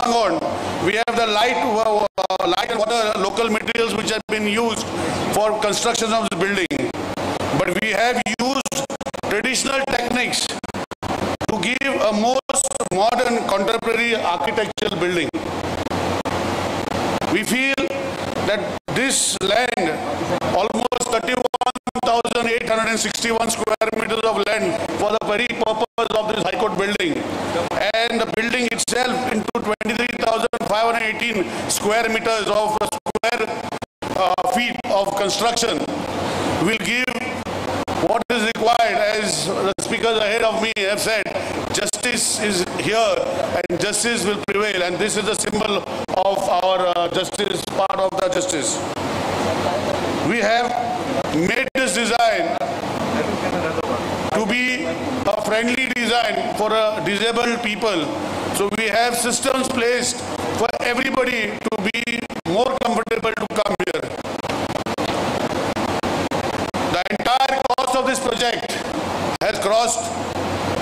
Mangon, we have the light and water local materials which have been used for construction of the building. But we have used traditional techniques to give a most modern contemporary architectural building. We feel that this land, almost 31,861 square meters of land for the very purpose of this High Court building, and the building itself into 23,518 square meters of square feet of construction will give what is required. As the speakers ahead of me have said, justice is here and justice will prevail, and this is the symbol of our justice, part of the justice. We have made this design to be a friendly design for disabled people. So we have systems placed for everybody to be more comfortable to come here. The entire cost of this project has crossed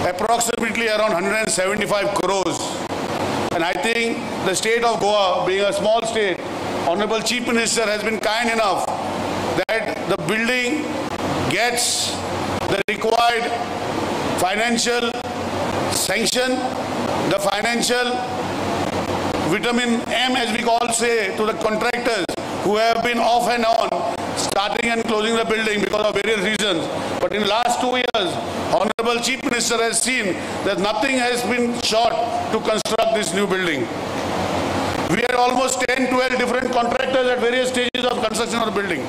approximately around 175 crores. And I think the state of Goa, being a small state, Honorable Chief Minister has been kind enough that the building gets the required financial sanction, the financial vitamin M, as we all say, to the contractors who have been off and on, starting and closing the building because of various reasons. But in the last 2 years, Honorable Chief Minister has seen that nothing has been short to construct this new building. We had almost 10, 12 different contractors at various stages of construction of the building.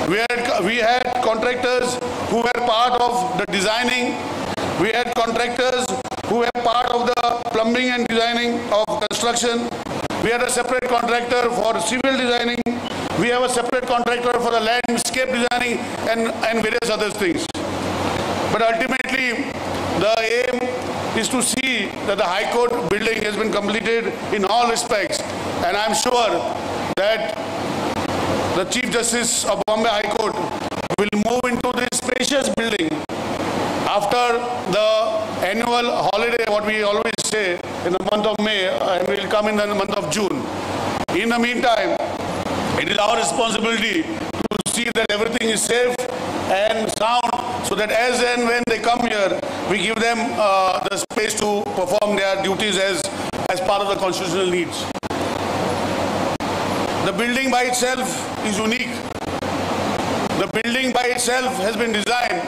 We had contractors who were part of the designing. We had contractors who were part of the plumbing and designing of construction. We had a separate contractor for civil designing. We have a separate contractor for the landscape designing and various other things. But ultimately, the aim is to see that the High Court building has been completed in all respects. And I'm sure that the Chief Justice of Bombay High Court will move into this spacious building after the annual holiday, what we always say, in the month of May, and will come in the month of June. In the meantime, it is our responsibility to see that everything is safe and sound, so that as and when they come here, we give them the space to perform their duties as part of the constitutional needs. The building by itself is unique. The building by itself has been designed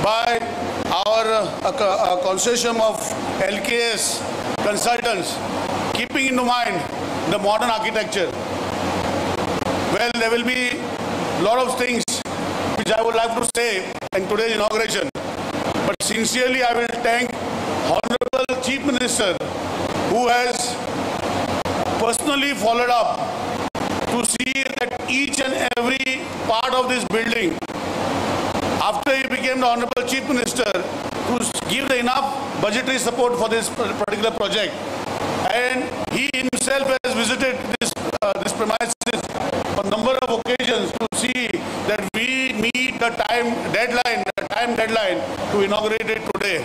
by our consortium of LKS consultants, keeping in mind the modern architecture. Well, there will be a lot of things which I would like to say in today's inauguration. But sincerely, I will thank Honorable Chief Minister, who has personally followed up to see that each and every part of this building, after he became the Honorable Chief Minister, to give the enough budgetary support for this particular project. And he himself has visited this premises on a number of occasions to see that we meet the time deadline to inaugurate it today.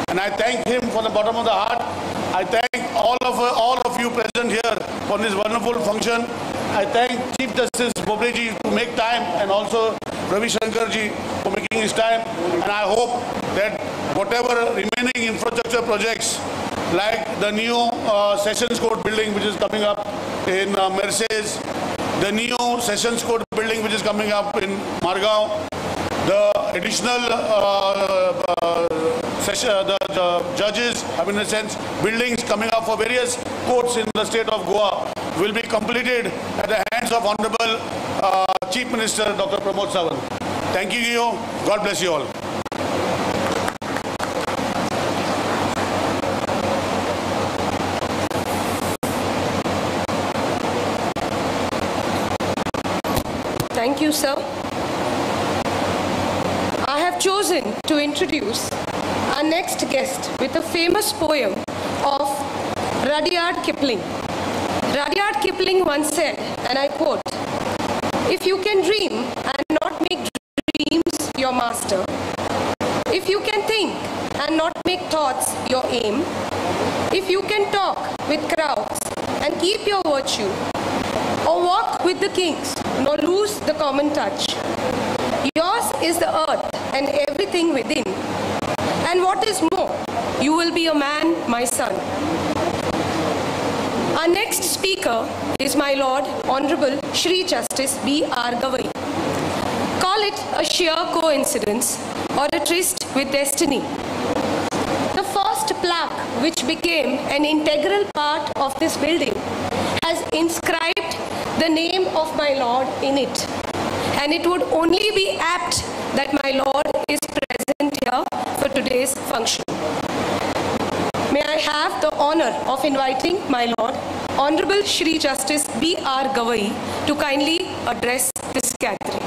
And I thank him from the bottom of the heart. I thank all of you present here for this wonderful function. I thank Chief Justice Bobde ji to make time, and also Ravi Shankar ji for making his time. And I hope that whatever remaining infrastructure projects, like the new Sessions Court building which is coming up in Mercedes, the new Sessions Court building which is coming up in Margao, the additional the judges, in a sense, buildings coming up for various courts in the state of Goa will be completed at the hands of Honorable Chief Minister Dr. Pramod Sawant. Thank you. God bless you all. Thank you, sir. I have chosen to introduce our next guest with a famous poem of Rudyard Kipling. Rudyard Kipling once said, and I quote, "If you can dream and not make dreams your master, if you can think and not make thoughts your aim, If you can talk with crowds and keep your virtue, or walk with the kings, nor lose the common touch. Yours is the earth and everything within. And what is more, you will be a man, my son. Our next speaker is my Lord, Honorable Shri Justice B.R. Gavai. Call it a sheer coincidence or a tryst with destiny. The first plaque, which became an integral part of this building, has inscribed the name of my Lord in it. And it would only be apt that my Lord is present here for today's function. May I have the honor of inviting my Lord, Honorable Shri Justice B.R. Gavai, to kindly address this gathering.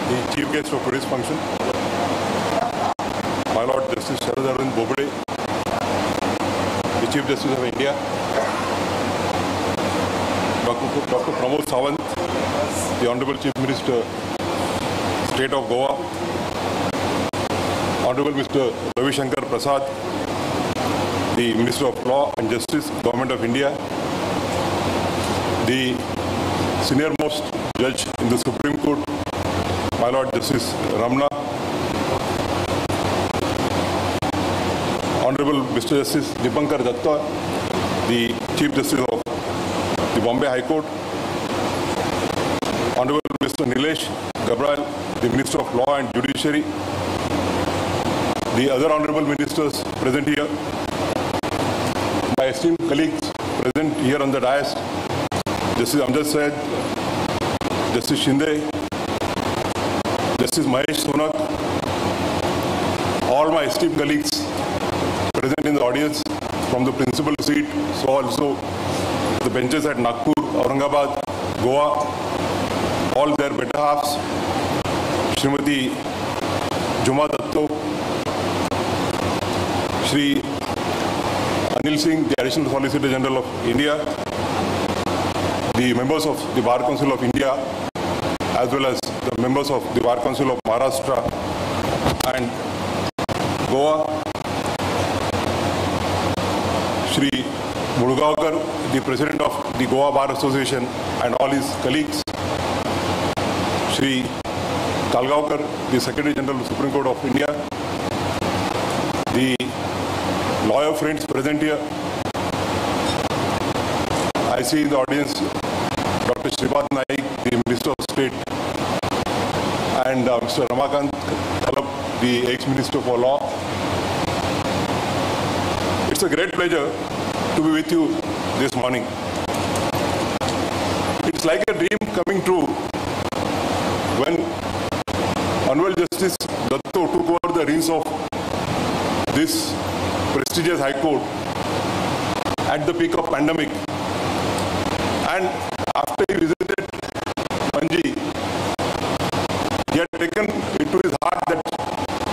The chief guest of today's function, my Lord Justice Sharad Arvind Bobde, the Chief Justice of India, Dr. Pramod Sawant, the Honorable Chief Minister, State of Goa, Honorable Mr. Ravi Shankar Prasad, the Minister of Law and Justice, Government of India, the senior most judge in the Supreme Court, my Lord Justice Ramna, Honorable Mr. Justice Dipankar Datta, the Chief Justice of the Bombay High Court, Honorable Mr. Nilesh Gabral, the Minister of Law and Judiciary, the other Honorable Ministers present here, my esteemed colleagues present here on the dais, Justice Amjad Syed, Justice Shinde, Justice Mahesh Sonak, all my esteemed colleagues present in the audience from the principal seat, so also the benches at Nagpur, Aurangabad, Goa, all their better halves, Srimati Juma Datto, Shri Anil Singh, the Additional Solicitor General of India, the members of the Bar Council of India, as well as the members of the Bar Council of Maharashtra and Goa, Shri Murgaonkar, the President of the Goa Bar Association, and all his colleagues, Shri Kalgaonkar, the Secretary General of the Supreme Court of India, the lawyer friends present here. I see in the audience Dr. Shripad Naik, the Minister of State, and Mr. Ramakant Khalap, the ex-Minister for Law. It's a great pleasure to be with you this morning. It's like a dream coming true when Honorable Justice Datto took over the reins of this prestigious High Court at the peak of pandemic. And after he visited Panji, he had taken it to his heart that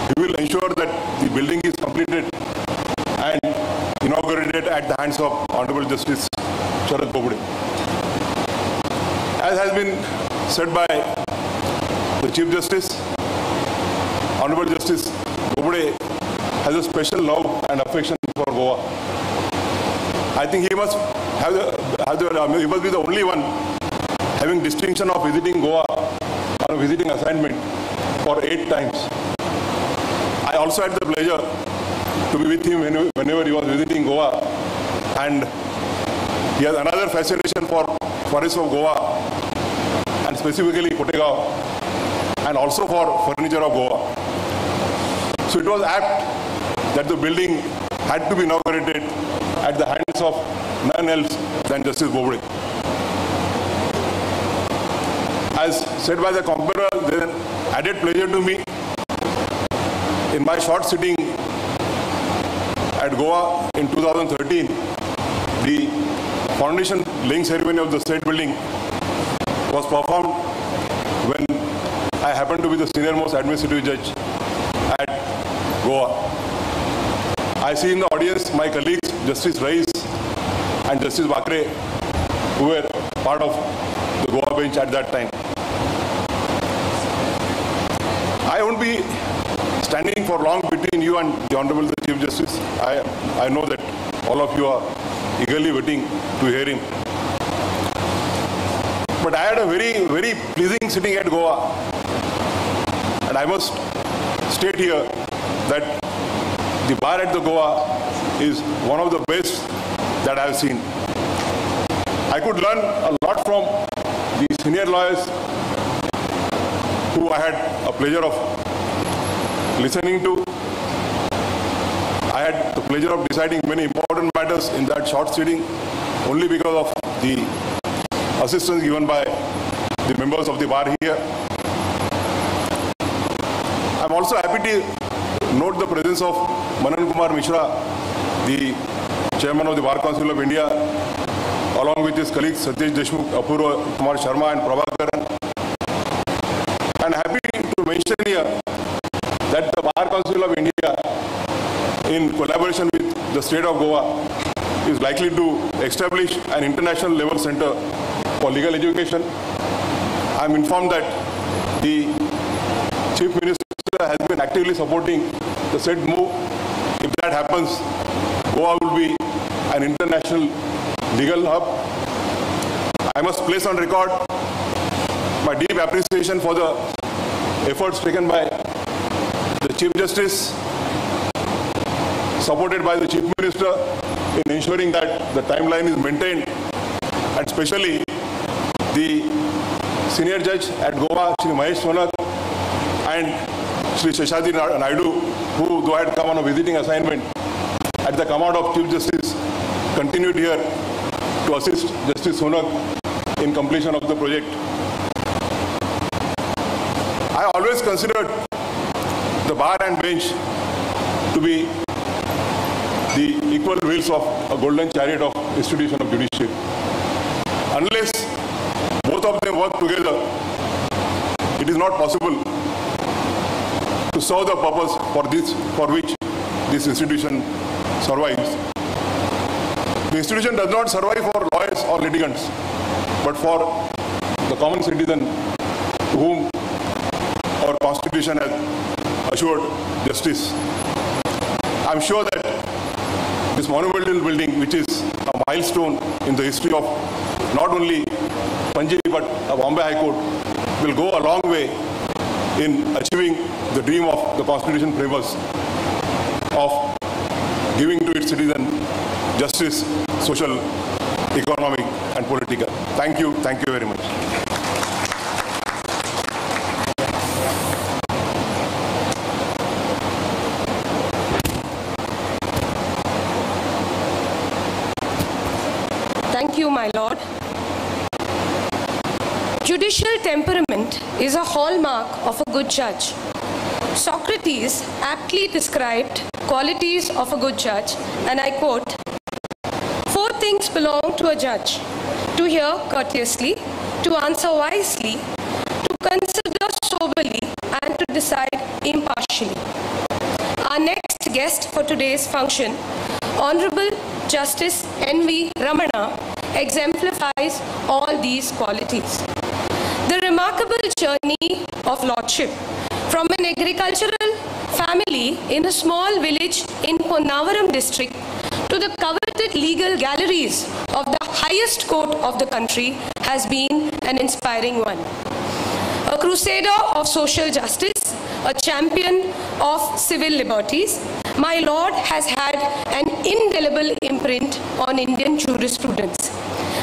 he will ensure that the building is completed and inaugurated at the hands of Honorable Justice Sharad Bobde. As has been said by the Chief Justice, Honorable Justice Bobde has a special love and affection for Goa. I think he must he must be the only one having distinction of visiting Goa on a visiting assignment for 8 times. I also had the pleasure to be with him whenever he was visiting Goa, and he has another fascination for forests of Goa, and specifically Kotegaon, and also for furniture of Goa. So it was apt that the building had to be inaugurated at the hands of none else than Justice Bobde. As said by the conqueror, there is an added pleasure to me in my short sitting at Goa in 2013. The foundation laying ceremony of the state building was performed when I happened to be the senior most administrative judge at Goa. I see in the audience my colleagues Justice Rais and Justice Bakre, who were part of the Goa bench at that time. I won't be standing for long between you and the Honorable Chief Justice. I know that all of you are eagerly waiting to hear him. But I had a very, very pleasing sitting at Goa. And I must state here that the bar at the Goa is one of the best that I have seen. I could learn a lot from the senior lawyers who I had a pleasure of listening to. I had the pleasure of deciding many important matters in that short sitting only because of the assistance given by the members of the bar here. I'm also happy to note the presence of Manan Kumar Mishra, the chairman of the Bar Council of India, along with his colleagues Satish Deshmukh, Apurva Kumar Sharma and Prabhakaran. I'm happy to mention here that the Bar Council of India, in collaboration with the state of Goa, is likely to establish an international level center for legal education. I'm informed that the Chief Minister has been actively supporting the said move. If that happens, Goa will be an international legal hub. I must place on record my deep appreciation for the efforts taken by the Chief Justice, supported by the Chief Minister, in ensuring that the timeline is maintained, and especially the senior judge at Goa, Shri Mahesh Sonak, and Shri Sheshadri Naidu, who, though had come on a visiting assignment at the command of Chief Justice, continued here to assist Justice Sonak in completion of the project. I always considered the bar and bench to be the equal wheels of a golden chariot of institution of judiciary. Unless both of them work together, it is not possible to serve the purpose for which this institution survives. The institution does not survive for lawyers or litigants, but for the common citizen to whom our Constitution has assured justice. I'm sure that this monumental building, which is a milestone in the history of not only Panji but Bombay High Court, will go a long way in achieving the dream of the Constitution framers of giving to its citizen justice, social, economic and political. Thank you very much. Thank you, my lord. Judicial temperament is a hallmark of a good judge. Socrates aptly described qualities of a good judge, and I quote, "4 things belong to a judge: to hear courteously, to answer wisely, to consider soberly, and to decide impartially." Our next guest for today's function, Honorable Justice N.V. Ramana, exemplifies all these qualities. The remarkable journey of lordship from an agricultural family in a small village in Ponnavaram district to the coveted legal galleries of the highest court of the country has been an inspiring one. A crusader of social justice, a champion of civil liberties, my lord has had an indelible imprint on Indian jurisprudence.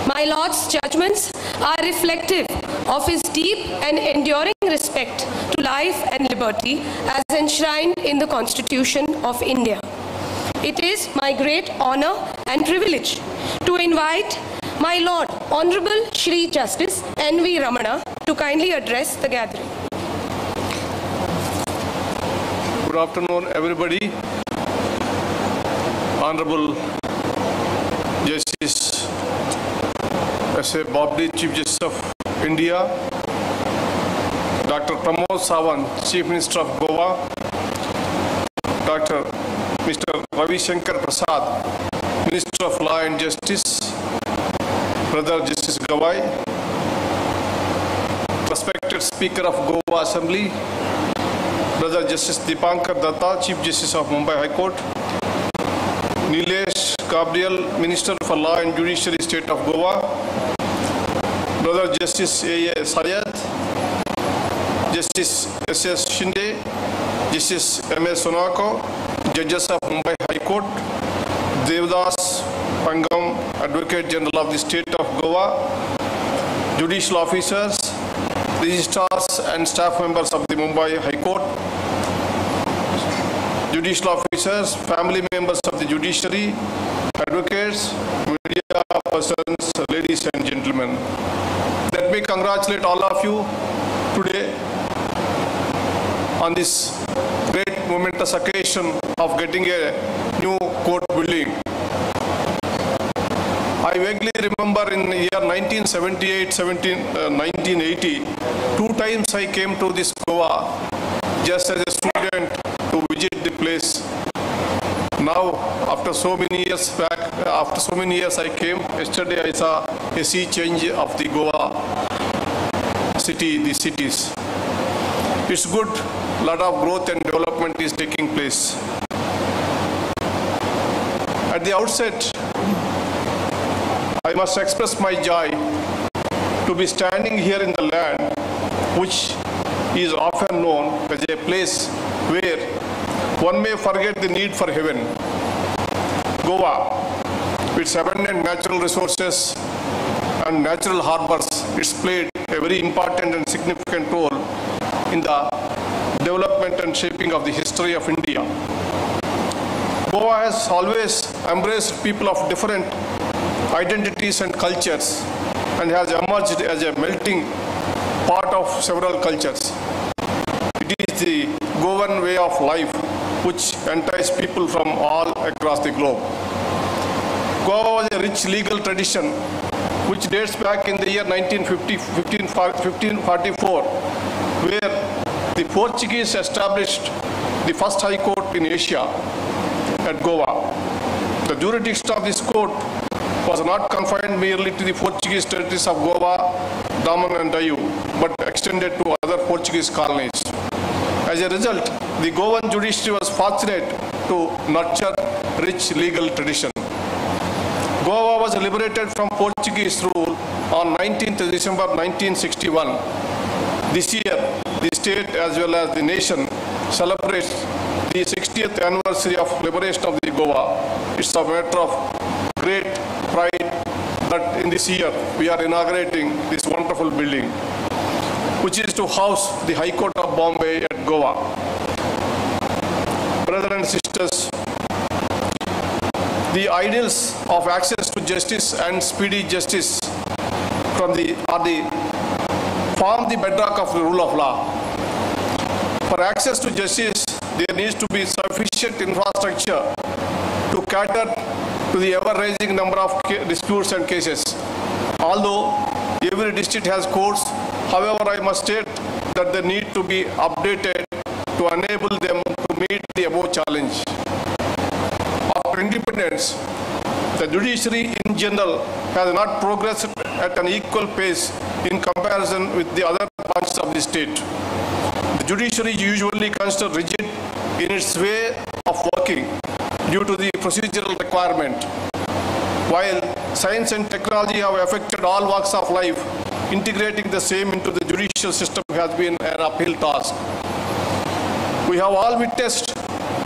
My lord's judgments are reflective of his deep and enduring respect to life and liberty as enshrined in the Constitution of India. It is my great honor and privilege to invite my Lord Honorable Shri Justice N.V. Ramana to kindly address the gathering. Good afternoon, everybody. Honorable Justice S.A. Bobde, Chief Justice of India, Dr. Pramod Sawant, Chief Minister of Goa, Dr. Mr. Ravi Shankar Prasad, Minister of Law and Justice, Brother Justice Gawai, respected Speaker of Goa Assembly, Brother Justice Dipankar Datta, Chief Justice of Mumbai High Court, Nilesh Gabriel, Minister for Law and Judiciary, State of Goa, Brother Justice A.A. Sayed, Justice S.S. Shinde, Justice M.S. Sonako, Judges of Mumbai High Court, Devdas Pangam, Advocate General of the State of Goa, judicial officers, registrars and staff members of the Mumbai High Court, judicial officers, family members of the judiciary, advocates, media persons, ladies and gentlemen. Let me congratulate all of you today on this great momentous occasion of getting a new court building. I vaguely remember in the year 1980, 2 times I came to this Goa just as a student to visit the place. Now, after so many years back, after so many years I came, yesterday I saw a sea change of the Goa city, the cities. It's good, a lot of growth and development is taking place. At the outset, I must express my joy to be standing here in the land which is often known as a place where one may forget the need for heaven. Goa, with its abundant natural resources and natural harbors, it's played a very important and significant role in the development and shaping of the history of India. Goa has always embraced people of different identities and cultures and has emerged as a melting part of several cultures. It is the Goan way of life which entices people from all across the globe. Goa was a rich legal tradition which dates back in the year 1544, where the Portuguese established the first high court in Asia at Goa. The jurisdiction of this court was not confined merely to the Portuguese territories of Goa, Daman and Diu, but extended to other Portuguese colonies. As a result, the Goan judiciary was fortunate to nurture rich legal tradition. Goa was liberated from Portuguese rule on 19th December 1961. This year, the state as well as the nation celebrates the 60th anniversary of liberation of the Goa. It's a matter of great pride that in this year we are inaugurating this wonderful building, which is to house the High Court of Bombay at Goa. Brothers and sisters, the ideals of access to justice and speedy justice form the bedrock of the rule of law. For access to justice, there needs to be sufficient infrastructure to cater to the ever-rising number of disputes and cases. Although every district has courts, however, I must state that they need to be updated to enable them to meet the above challenge. After independence, the judiciary in general has not progressed at an equal pace in comparison with the other branches of the state. The judiciary is usually considered rigid in its way of working due to the procedural requirement. While science and technology have affected all walks of life, integrating the same into the judicial system has been an uphill task. We have all witnessed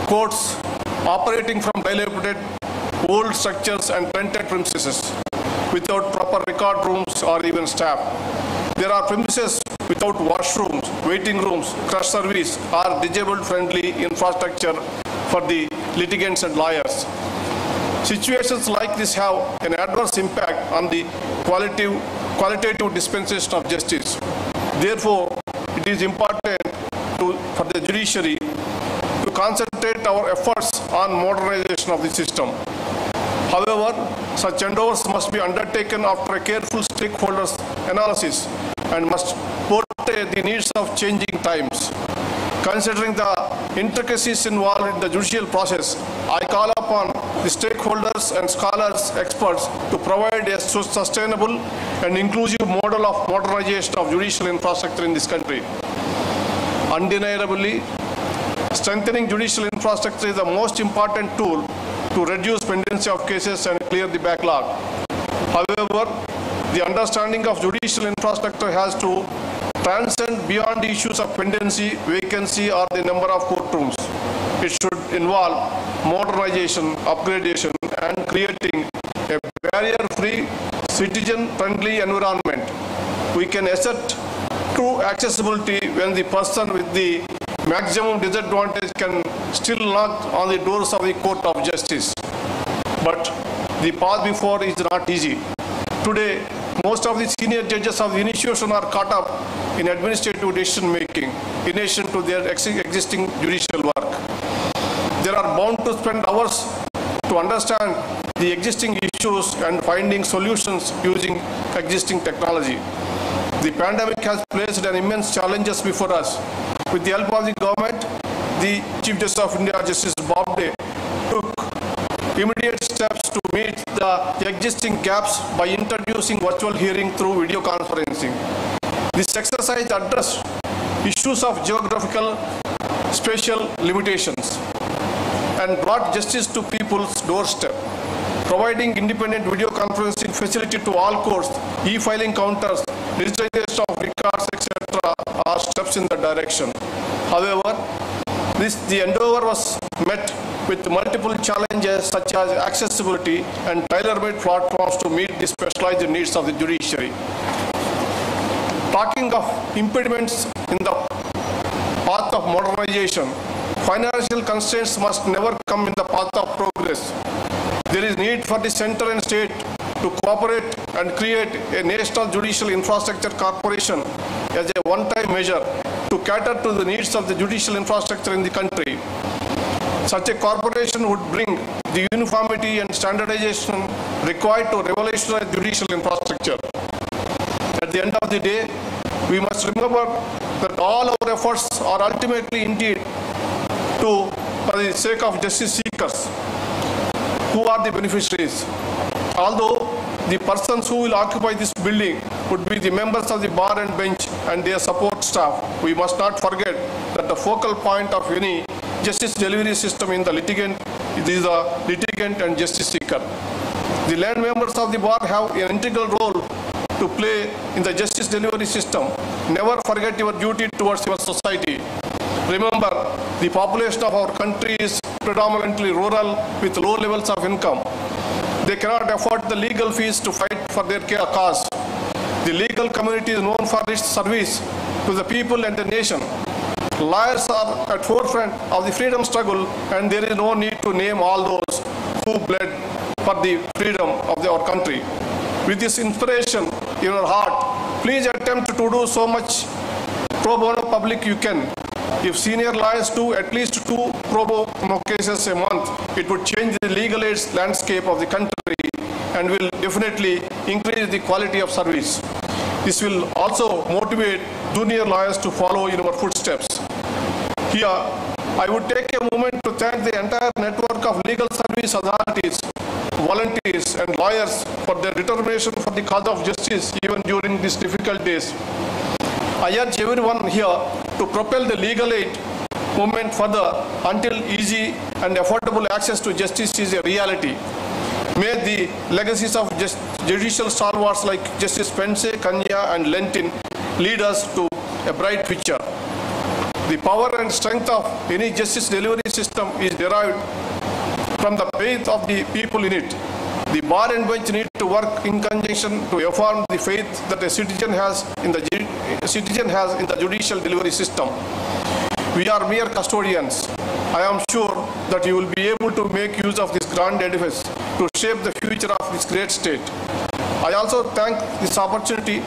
courts operating from dilapidated old structures and rented premises without proper record rooms or even staff. There are premises without washrooms, waiting rooms, crush service, or disabled-friendly infrastructure for the litigants and lawyers. Situations like this have an adverse impact on the qualitative dispensation of justice. Therefore, it is important for the judiciary to concentrate our efforts on modernization of the system. However, such endeavors must be undertaken after a careful stakeholders analysis and must portray the needs of changing times. Considering the intricacies involved in the judicial process, I call upon the stakeholders and scholars, experts to provide a sustainable and inclusive model of modernization of judicial infrastructure in this country. Undeniably, strengthening judicial infrastructure is the most important tool to reduce pendency of cases and clear the backlog. However, the understanding of judicial infrastructure has to transcend beyond issues of pendency, vacancy, or the number of courtrooms. It should involve modernization, upgradation, and creating a barrier-free, citizen-friendly environment. We can assert true accessibility when the person with the maximum disadvantage can still knock on the doors of the court of justice. But the path before is not easy. Today, most of the senior judges of the institution are caught up in administrative decision making in addition to their existing judicial work. They are bound to spend hours to understand the existing issues and finding solutions using existing technology. The pandemic has placed an immense challenges before us. With the help of the government, the Chief Justice of India, Justice Bobde, took immediate steps to meet the existing gaps by introducing virtual hearing through video conferencing. This exercise addressed issues of geographical spatial limitations and brought justice to people's doorstep. Providing independent video conferencing facility to all courts, e-filing counters, digitization of records, etc. are steps in the direction. However, the endeavor was met with multiple challenges such as accessibility and tailor-made platforms to meet the specialized needs of the judiciary. Talking of impediments in the path of modernization, financial constraints must never come in the path of progress. There is need for the center and state to cooperate and create a national judicial infrastructure corporation as a one-time measure to cater to the needs of the judicial infrastructure in the country. Such a corporation would bring the uniformity and standardization required to revolutionize judicial infrastructure. At the end of the day, we must remember that all our efforts are ultimately indeed for the sake of justice seekers, who are the beneficiaries. Although the persons who will occupy this building would be the members of the bar and bench and their support staff, we must not forget that the focal point of any justice delivery system in the litigant is the litigant and justice seeker. The land members of the bar have an integral role to play in the justice delivery system. Never forget your duty towards your society. Remember, the population of our country is predominantly rural with low levels of income. They cannot afford the legal fees to fight for their cause. The legal community is known for its service to the people and the nation. Lawyers are at forefront of the freedom struggle, and there is no need to name all those who bled for the freedom of our country. With this inspiration in your heart, please attempt to do so much pro bono public you can. If senior lawyers do at least 2 pro bono cases a month, it would change the legal aid landscape of the country and will definitely increase the quality of service. This will also motivate junior lawyers to follow in our footsteps. Here, I would take a moment to thank the entire network of legal service authorities, volunteers, and lawyers for their determination for the cause of justice even during these difficult days. I urge everyone here to propel the legal aid movement further until easy and affordable access to justice is a reality. May the legacies of judicial stalwarts like Justice Pense, Kanya, and Lentin lead us to a bright future. The power and strength of any justice delivery system is derived from the faith of the people in it. The bar and bench need to work in conjunction to affirm the faith that a citizen has in the judicial delivery system. We are mere custodians. I am sure that you will be able to make use of this grand edifice to shape the future of this great state. I also thank this opportunity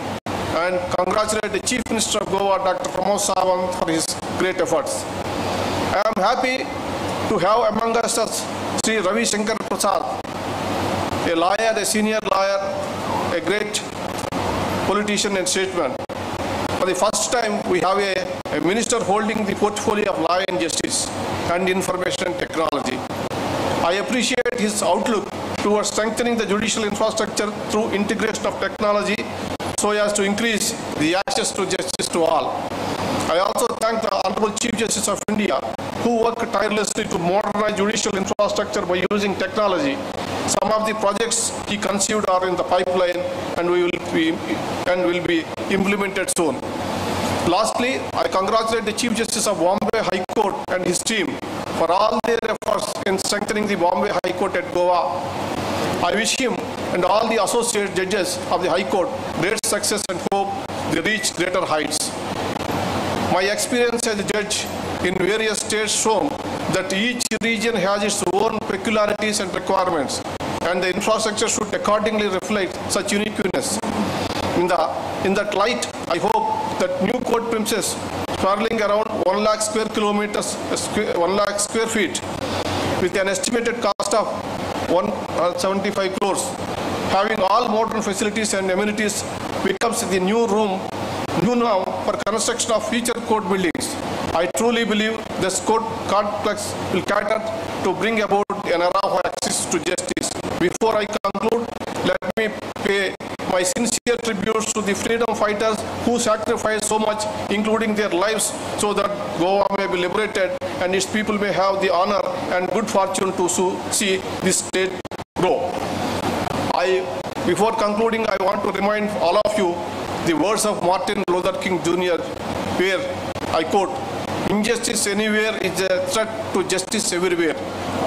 and congratulate the Chief Minister of Goa, Dr. Pramod Sawant, for his great efforts. I am happy to have among us Sri Ravi Shankar Prasad, a lawyer, a senior lawyer, a great politician and statesman. For the first time, we have a minister holding the portfolio of law and justice and information technology. I appreciate his outlook towards strengthening the judicial infrastructure through integration of technology so as to increase the access to justice to all. I also thank the Honorable Chief Justice of India, who worked tirelessly to modernize judicial infrastructure by using technology. Some of the projects he conceived are in the pipeline and will be implemented soon. Lastly, I congratulate the Chief Justice of Bombay High Court and his team for all their efforts in strengthening the Bombay High Court at Goa. I wish him and all the associate judges of the High Court great success and hope they reach greater heights. My experience as a judge in various states shown that each region has its own peculiarities and requirements, and the infrastructure should accordingly reflect such uniqueness. In that light, I hope that new court premises sprawling around 1 lakh square kilometers, 1 lakh square feet, with an estimated cost of 175 crores, having all modern facilities and amenities, becomes the new norm for construction of future court buildings. I truly believe this court complex will cater to bring about an era of access to justice. Before I conclude, let me pay my sincere tributes to the freedom fighters who sacrificed so much, including their lives, so that Goa may be liberated and its people may have the honor and good fortune to see this state grow. Before concluding, I want to remind all of you the words of Martin Luther King Jr., where I quote, "Injustice anywhere is a threat to justice everywhere.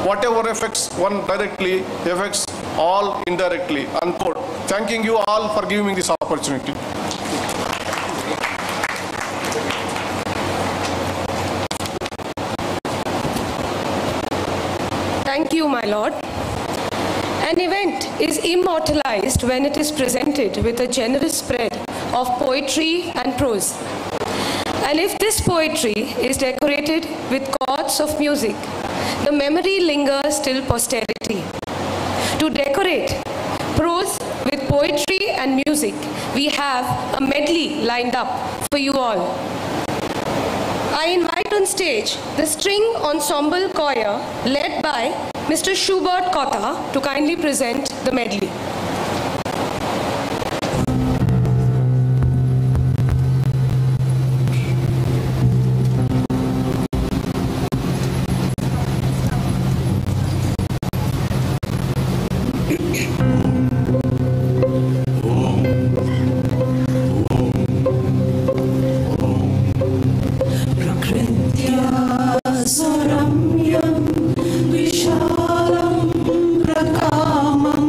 Whatever affects one directly affects all indirectly," unquote. Thanking you all for giving me this opportunity. Thank you, my lord. An event is immortalized when it is presented with a generous spread of poetry and prose. And if this poetry is decorated with chords of music, the memory lingers till posterity. To decorate prose with poetry and music, we have a medley lined up for you all. I invite on stage the string ensemble choir led by Mr. Schubert Kota to kindly present the medley. Saramyam Vishalam Prakamam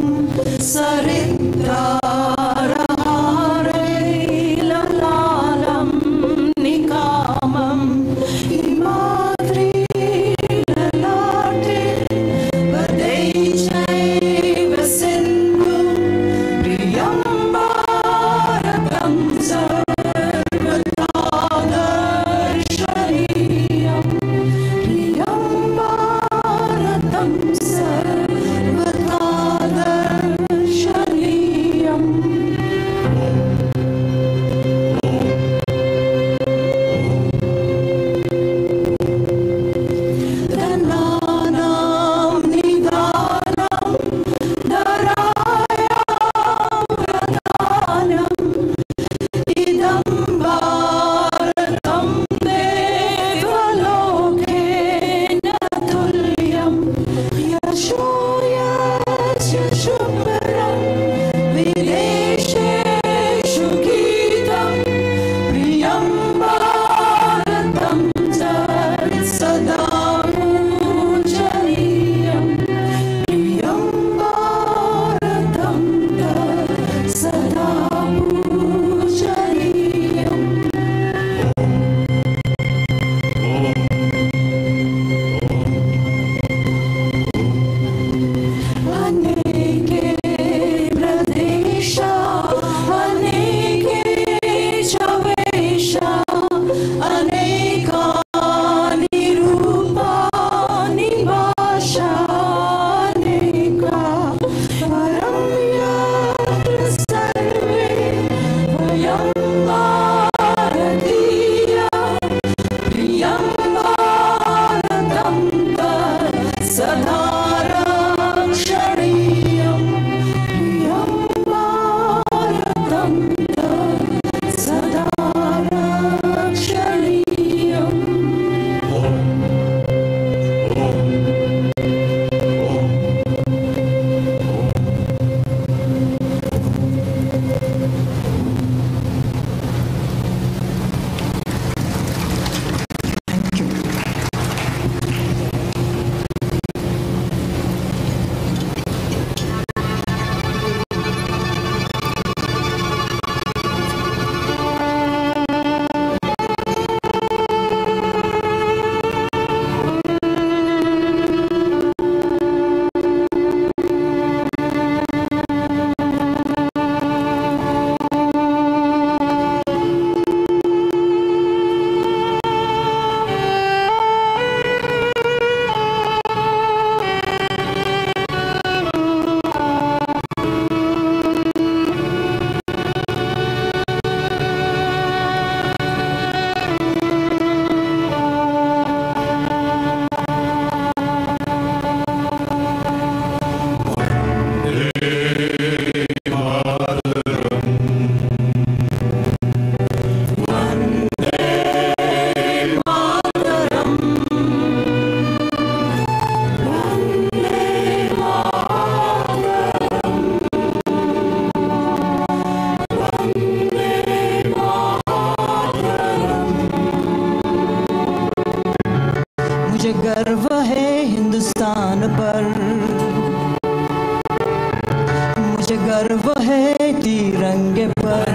तिरंगे पर,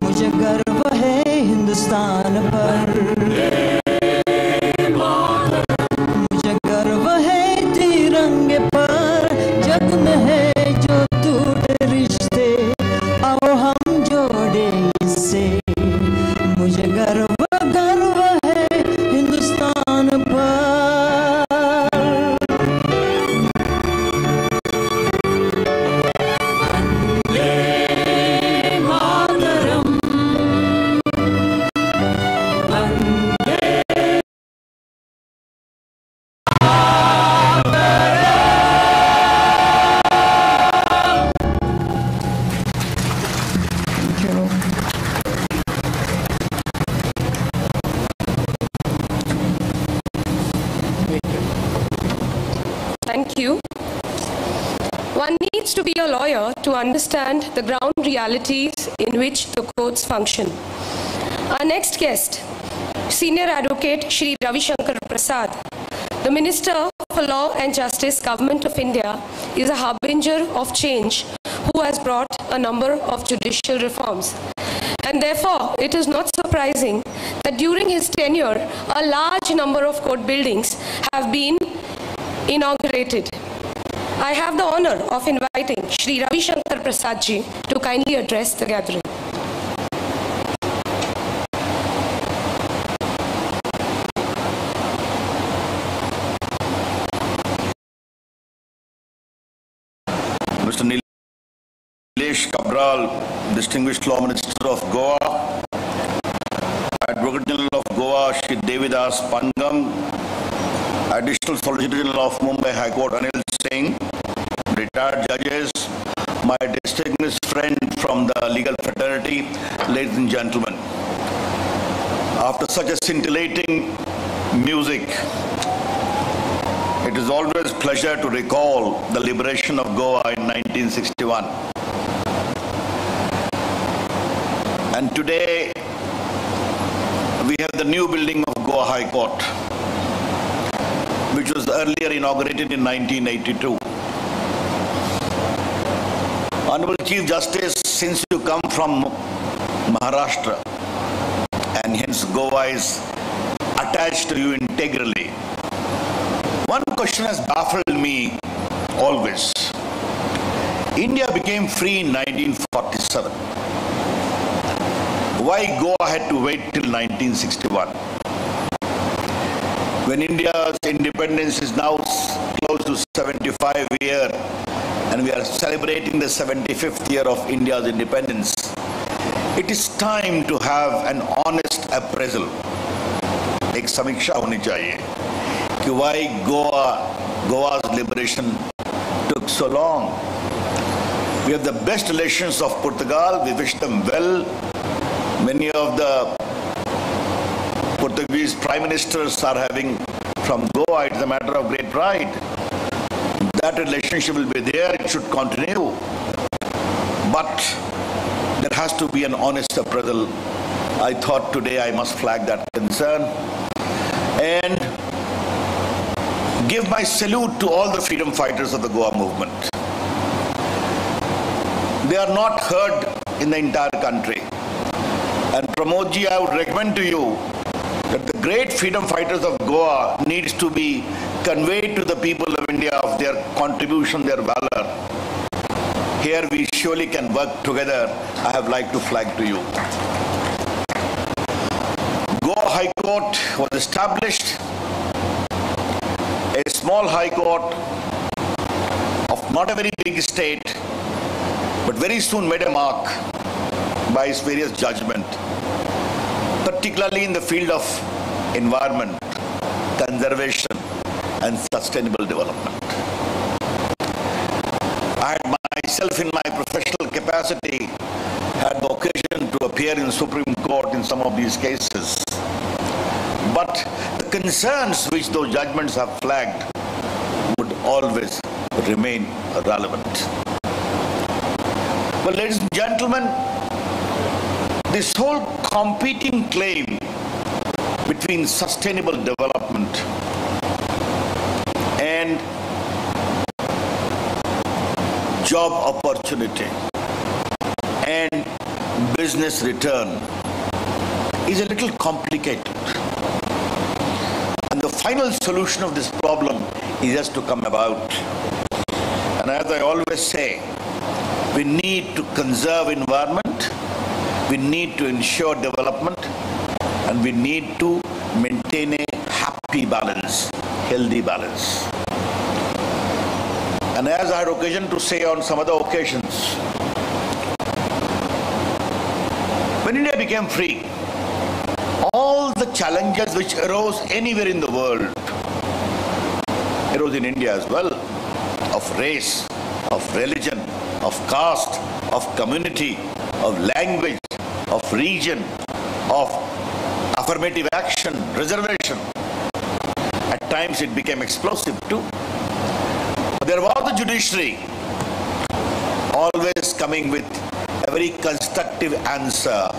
मुझे गर्व है हिंदुस्तान पर, मुझे गर्व है तिरंगे पर। जग में है जो टूटे रिश्ते, आओ हम जोड़े इससे। मुझे गर्व है हिंदुस्तान पर। Thank you. One needs to be a lawyer to understand the ground realities in which the courts function. Our next guest, Senior Advocate Shri Ravi Shankar Prasad, the Minister for Law and Justice, Government of India, is a harbinger of change who has brought a number of judicial reforms. And therefore, it is not surprising that during his tenure, a large number of court buildings have been inaugurated. I have the honor of inviting Shri Ravi Shankar Prasad ji to kindly address the gathering. Mr. Nilesh Cabral, Distinguished Law Minister of Goa, Advocate General of Goa, Shri Devidas Pangam, Additional Solicitor General of Mumbai High Court Anil Singh, retired judges, my distinguished friend from the legal fraternity, ladies and gentlemen. After such a scintillating music, it is always a pleasure to recall the liberation of Goa in 1961. And today, we have the new building of Goa High Court, which was earlier inaugurated in 1982. Honorable Chief Justice, since you come from Maharashtra, and hence Goa is attached to you integrally, one question has baffled me always. India became free in 1947. Why Goa had to wait till 1961? When India's independence is now close to 75 years, and we are celebrating the 75th year of India's independence, it is time to have an honest appraisal. एक समीक्षा होनी चाहिए कि why Goa's liberation took so long. We have the best relations of Portugal. We wish them well. Many of the Portuguese prime ministers are having from Goa. It's a matter of great pride. That relationship will be there. It should continue. But there has to be an honest appraisal. I thought today I must flag that concern and give my salute to all the freedom fighters of the Goa movement. They are not heard in the entire country. And Pramod ji, I would recommend to you that the great freedom fighters of Goa needs to be conveyed to the people of India of their contribution, their valor. Here we surely can work together. I have like to flag to you. Goa High Court was established, a small high court of not a very big state, but very soon made a mark by its various judgment, particularly in the field of environment, conservation, and sustainable development. I had myself in my professional capacity had the occasion to appear in Supreme Court in some of these cases. But the concerns which those judgments have flagged would always remain relevant. But ladies and gentlemen, this whole competing claim between sustainable development and job opportunity and business return is a little complicated. And the final solution of this problem is just to come about. And as I always say, we need to conserve environment, we need to ensure development, and we need to maintain a happy balance, healthy balance. And as I had occasion to say on some other occasions, when India became free, all the challenges which arose anywhere in the world arose in India as well, of race, of religion, of caste, of community, of language, of region, of affirmative action, reservation. At times it became explosive too. But there was the judiciary always coming with a very constructive answer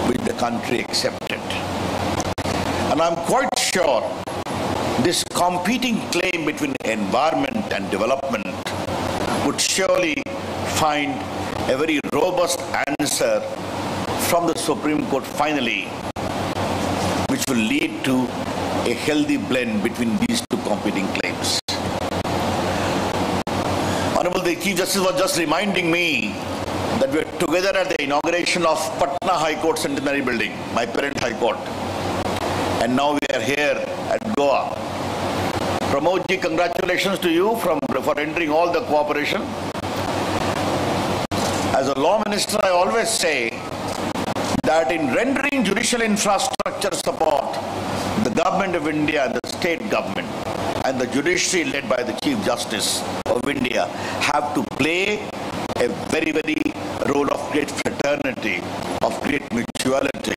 which the country accepted. And I'm quite sure this competing claim between environment and development would surely find a very robust answer from the Supreme Court finally, which will lead to a healthy blend between these two competing claims. Honorable the Chief Justice was just reminding me that we are together at the inauguration of Patna High Court Centenary Building, my parent High Court. And now we are here at Goa. Pramod ji, congratulations to you for rendering all the cooperation. As a law minister, I always say that in rendering judicial infrastructure support, the government of India and the state government and the judiciary led by the Chief Justice of India have to play a very, very role of great fraternity, of great mutuality,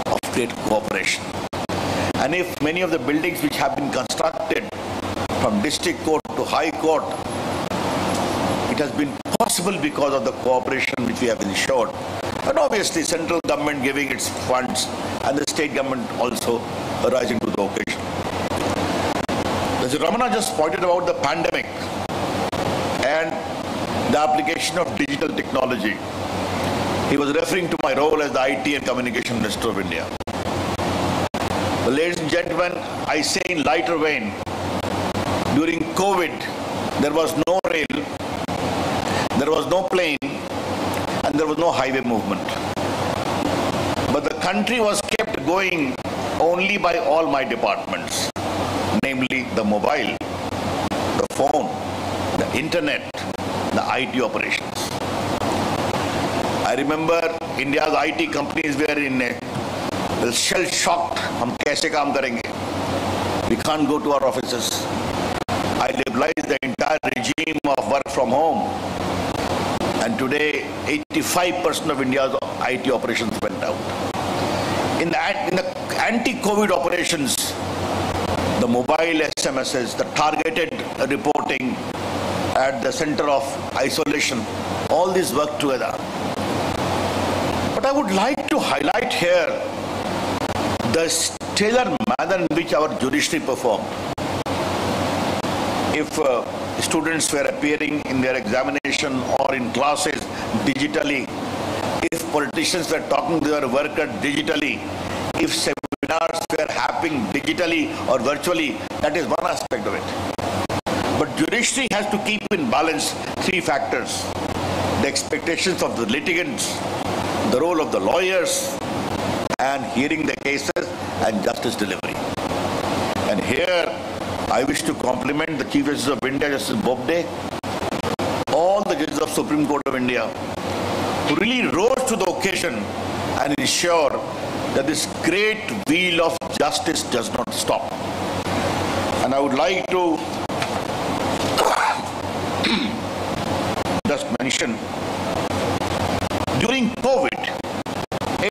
of great cooperation. And if many of the buildings which have been constructed from district court to high court, it has been possible because of the cooperation which we have ensured. And obviously central government giving its funds and the state government also rising to the occasion. Mr. Ramana just pointed out the pandemic and the application of digital technology. He was referring to my role as the IT and Communication Minister of India. But ladies and gentlemen, I say in lighter vein, during COVID, there was no rail, there was no plane, and there was no highway movement. But the country was kept going only by all my departments, namely the mobile, the phone, the internet, the IT operations. I remember India's IT companies were in a shell-shocked. हम कैसे काम करेंगे? We can't go to our offices. I liberalized the entire regime of work from home. And today, 85% of India's IT operations went out. In the anti-COVID operations, the mobile SMSs, the targeted reporting at the center of isolation, all these work together. But I would like to highlight here the stellar manner in which our judiciary performed. If students were appearing in their examination or in classes digitally, if politicians were talking to their workers digitally, if seminars were happening digitally or virtually, that is one aspect of it. But judiciary has to keep in balance three factors: the expectations of the litigants, the role of the lawyers, and hearing the cases and justice delivery. And here I wish to compliment the Chief Justice of India, Justice Bobde, all the judges of Supreme Court of India, who really rose to the occasion and ensured that this great wheel of justice does not stop. And I would like to just mention, during COVID,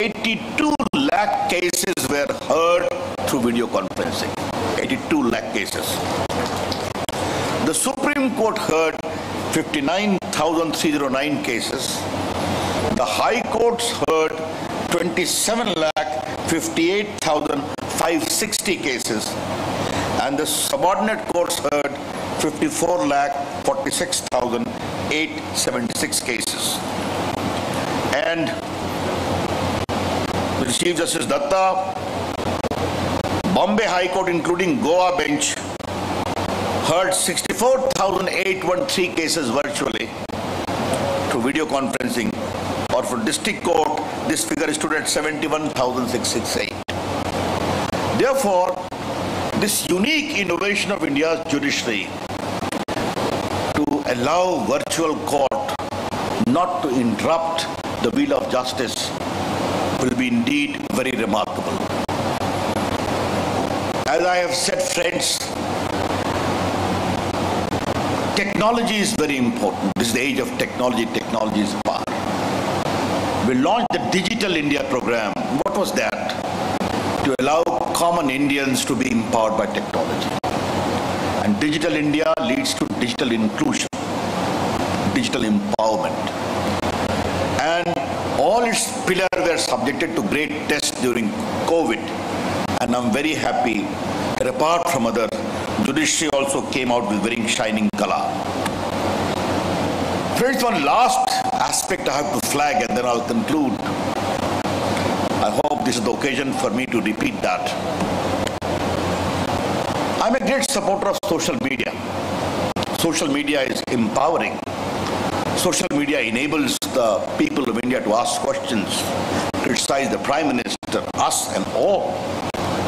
82 lakh cases were heard through video conferencing. 82 lakh cases. The Supreme Court heard 59,309 cases. The High Courts heard 27 lakh 58,560 cases. And the subordinate courts heard 54 lakh 46,8 876 cases. And the Chief Justice Datta, Bombay High Court including Goa bench heard 64,813 cases virtually through video conferencing, or for district court this figure stood at 71,668. Therefore, this unique innovation of India's judiciary to allow virtual court not to interrupt the wheel of justice will be indeed very remarkable. As I have said, friends, technology is very important. This is the age of technology. Technology is power. We launched the Digital India program. What was that? To allow common Indians to be empowered by technology. And Digital India leads to digital inclusion, digital empowerment. And all its pillars were subjected to great tests during COVID. And I'm very happy that apart from others, judiciary also came out with very shining color. Friends, one last aspect I have to flag and then I'll conclude. I hope this is the occasion for me to repeat that. I'm a great supporter of social media. Social media is empowering. Social media enables the people of India to ask questions, criticize the Prime Minister, us and all.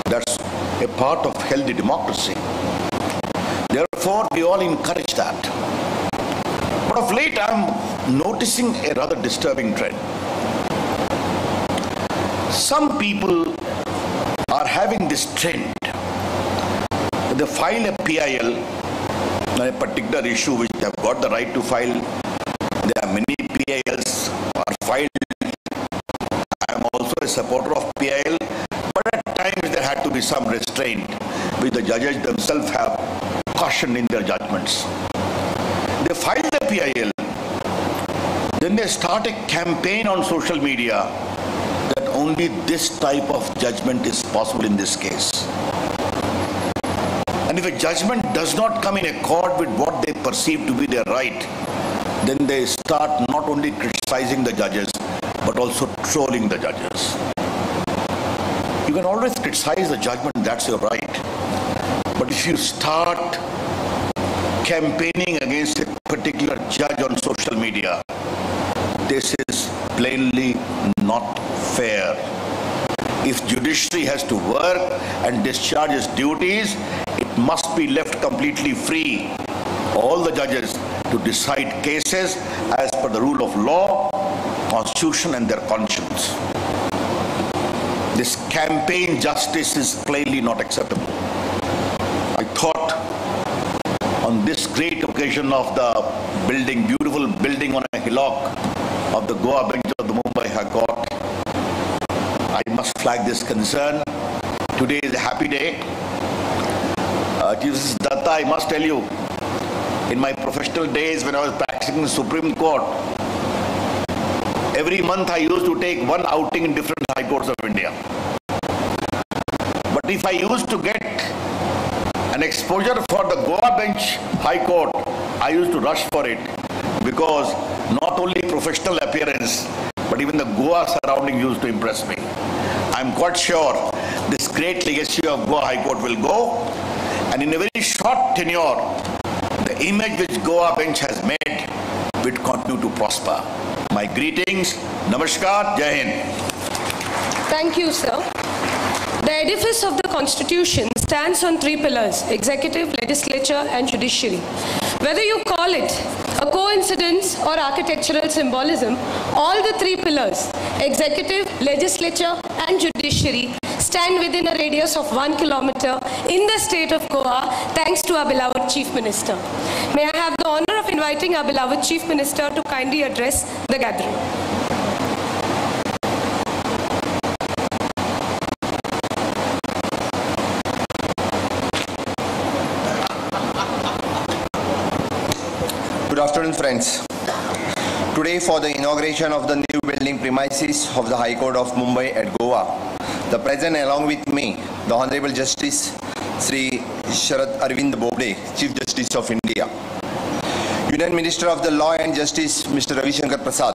That's a part of healthy democracy. Therefore, we all encourage that. But of late, I'm noticing a rather disturbing trend. Some people are having this trend. They file a PIL on a particular issue which they have got the right to file. There are many PILs are filed. I am also a supporter of PIL, but at times there had to be some restraint which the judges themselves have cautioned in their judgments. They file the PIL, then they start a campaign on social media that only this type of judgment is possible in this case. And if a judgment does not come in accord with what they perceive to be their right, then they start not only criticizing the judges, but also trolling the judges. You can always criticize the judgment, that's your right. But if you start campaigning against a particular judge on social media, this is plainly not fair. If judiciary has to work and discharge its duties, it must be left completely free, all the judges, to decide cases as per the rule of law, constitution and their conscience. This campaign justice is plainly not acceptable. I thought on this great occasion of the building, beautiful building on a hillock of the Goa bench of the Mumbai High Court, I must flag this concern. Today is a happy day. Justice Datta, I must tell you, in my professional days when I was practicing in the Supreme Court, every month I used to take one outing in different high courts of India. But if I used to get an exposure for the Goa bench High Court, I used to rush for it, because not only professional appearance, but even the Goa surrounding used to impress me. I'm quite sure this great legacy of Goa High Court will go, and in a very short tenure, the image which Goa bench has made will continue to prosper. My greetings. Namaskar. Jai Hind. Thank you, sir. The edifice of the Constitution stands on three pillars: executive, legislature, and judiciary. Whether you call it a coincidence or architectural symbolism, all the three pillars, executive, legislature, and judiciary, stand within a radius of 1 kilometer in the state of Goa, thanks to our beloved Chief Minister. May I have the honor of inviting our beloved Chief Minister to kindly address the gathering. Good afternoon, friends. Today, for the inauguration of the new building premises of the High Court of Mumbai at Goa, the present along with me, the Honorable Justice Sri Sharad Arvind Bobde, Chief Justice of India. Union Minister of the Law and Justice, Mr. Ravi Shankar Prasad,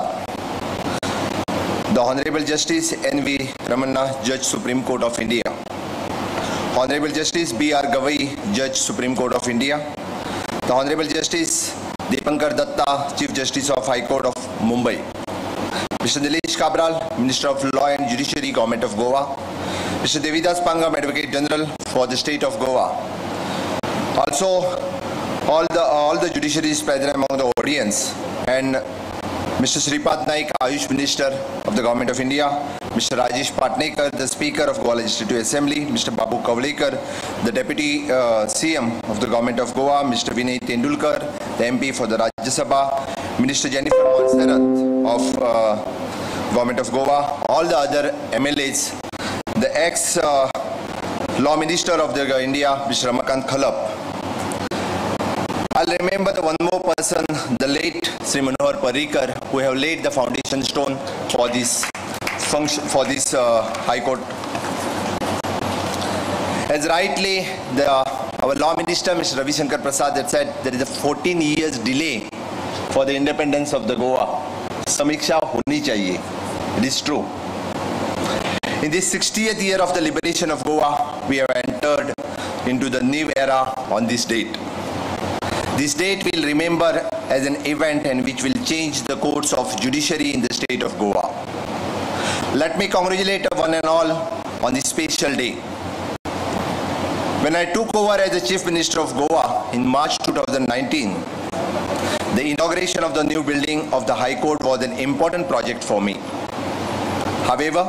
the Honorable Justice N.V. Ramanna, Judge Supreme Court of India, Honorable Justice B.R. Gavai, Judge Supreme Court of India, the Honorable Justice Deepankar Datta, Chief Justice of High Court of Mumbai, Mr. Nilesh Kabral, Minister of Law and Judiciary, Government of Goa, Mr. Devidas Pangam, Advocate General for the State of Goa. Also, all the judiciaries present among the audience, and Mr. Sripad Naik, Ayush Minister of the Government of India, Mr. Rajesh Patnekar, the Speaker of Goa Legislative Assembly, Mr. Babu Kavlekar, the Deputy CM of the Government of Goa, Mr. Vinay Tendulkar, the MP for the Rajya Sabha, Minister Jennifer Monserrat of Government of Goa, all the other MLAs, the ex-Law Minister of the India, Mr. Ramakant Khalap. I'll remember the one more person, the late Sri Manohar Parrikar, who have laid the foundation stone for this function, for this High Court. As rightly our Law Minister, Mr. Ravi Shankar Prasad, had said, there is a 14 years delay for the independence of the Goa. Samiksha honi chahiye. It is true. In this 60th year of the liberation of Goa, we have entered into the new era on this date. This date we'll remember as an event and which will change the course of judiciary in the state of Goa. Let me congratulate one and all on this special day. When I took over as the Chief Minister of Goa in March 2019, the inauguration of the new building of the High Court was an important project for me. However,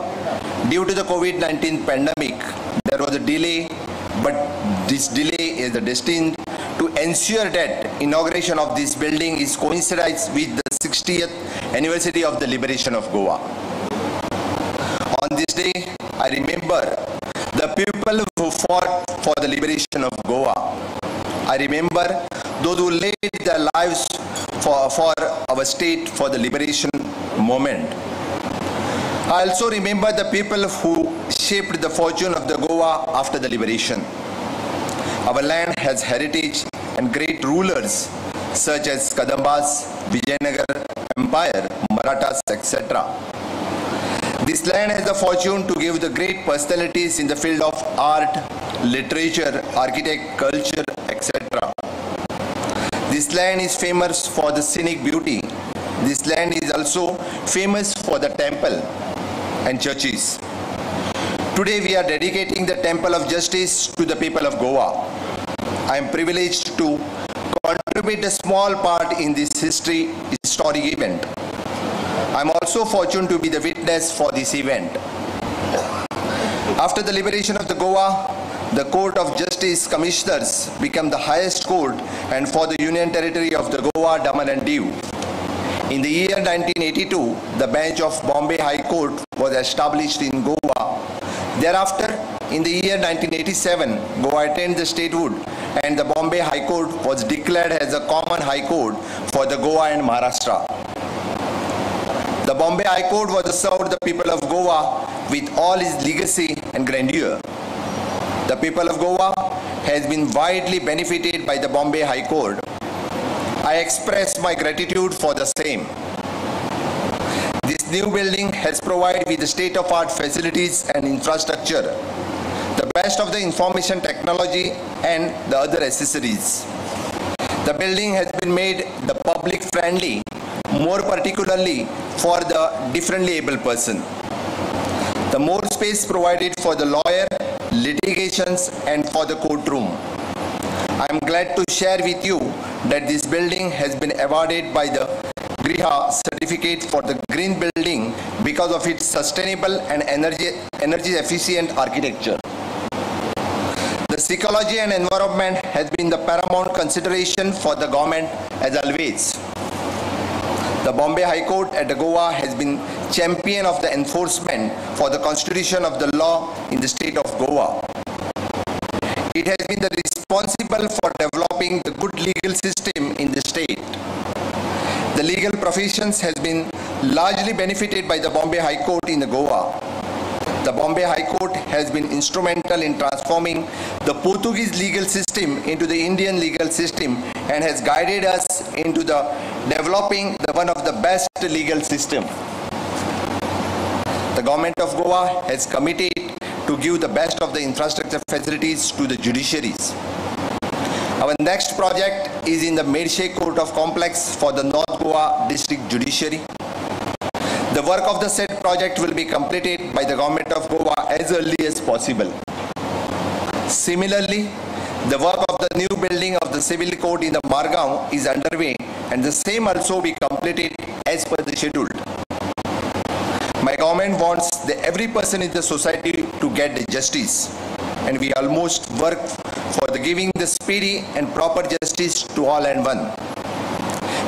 due to the COVID-19 pandemic, there was a delay, but this delay is destined to ensure that inauguration of this building is coincides with the 60th anniversary of the liberation of Goa. On this day, I remember the people who fought for the liberation of Goa. I remember those who laid their lives for our state for the liberation moment. I also remember the people who shaped the fortune of the Goa after the liberation. Our land has heritage and great rulers such as Kadambas, Vijayanagar Empire, Marathas, etc. This land has the fortune to give the great personalities in the field of art, literature, architect, culture, etc. This land is famous for the scenic beauty. This land is also famous for the temple and churches. Today we are dedicating the Temple of Justice to the people of Goa. I am privileged to contribute a small part in this historic event. I am also fortunate to be the witness for this event. After the liberation of the Goa, the Court of Justice Commissioners became the highest court and for the Union Territory of the Goa, Daman and Diu. In the year 1982, the bench of Bombay High Court was established in Goa. Thereafter, in the year 1987, Goa attained the statehood and the Bombay High Court was declared as a common High Court for the Goa and Maharashtra. The Bombay High Court was to serve the people of Goa with all its legacy and grandeur. The people of Goa has been widely benefited by the Bombay High Court. I express my gratitude for the same. This new building has provided with the state-of-art facilities and infrastructure, the best of the information technology and the other accessories. The building has been made the public friendly, more particularly for the differently able person. The more space provided for the lawyer, litigations and for the courtroom. I am glad to share with you that this building has been awarded by the Griha certificate for the green building because of its sustainable and energy efficient architecture. The psychology and environment has been the paramount consideration for the government as always. The Bombay High Court at Goa has been champion of the enforcement for the constitution of the law in the state of Goa. It has been the responsible for developing the good legal system in the state. The legal professions has been largely benefited by the Bombay High Court in Goa. The Bombay High Court has been instrumental in transforming the Portuguese legal system into the Indian legal system and has guided us into the developing one of the best legal system. The government of Goa has committed to give the best of the infrastructure facilities to the judiciaries. Our next project is in the Medshe Court of Complex for the North Goa District Judiciary. The work of the said project will be completed by the government of Goa as early as possible. Similarly, the work of the new building of the civil court in the Margao is underway, and the same also be completed as per the schedule. My government wants every person in the society to get the justice, and we almost work for the giving the speedy and proper justice to all and one.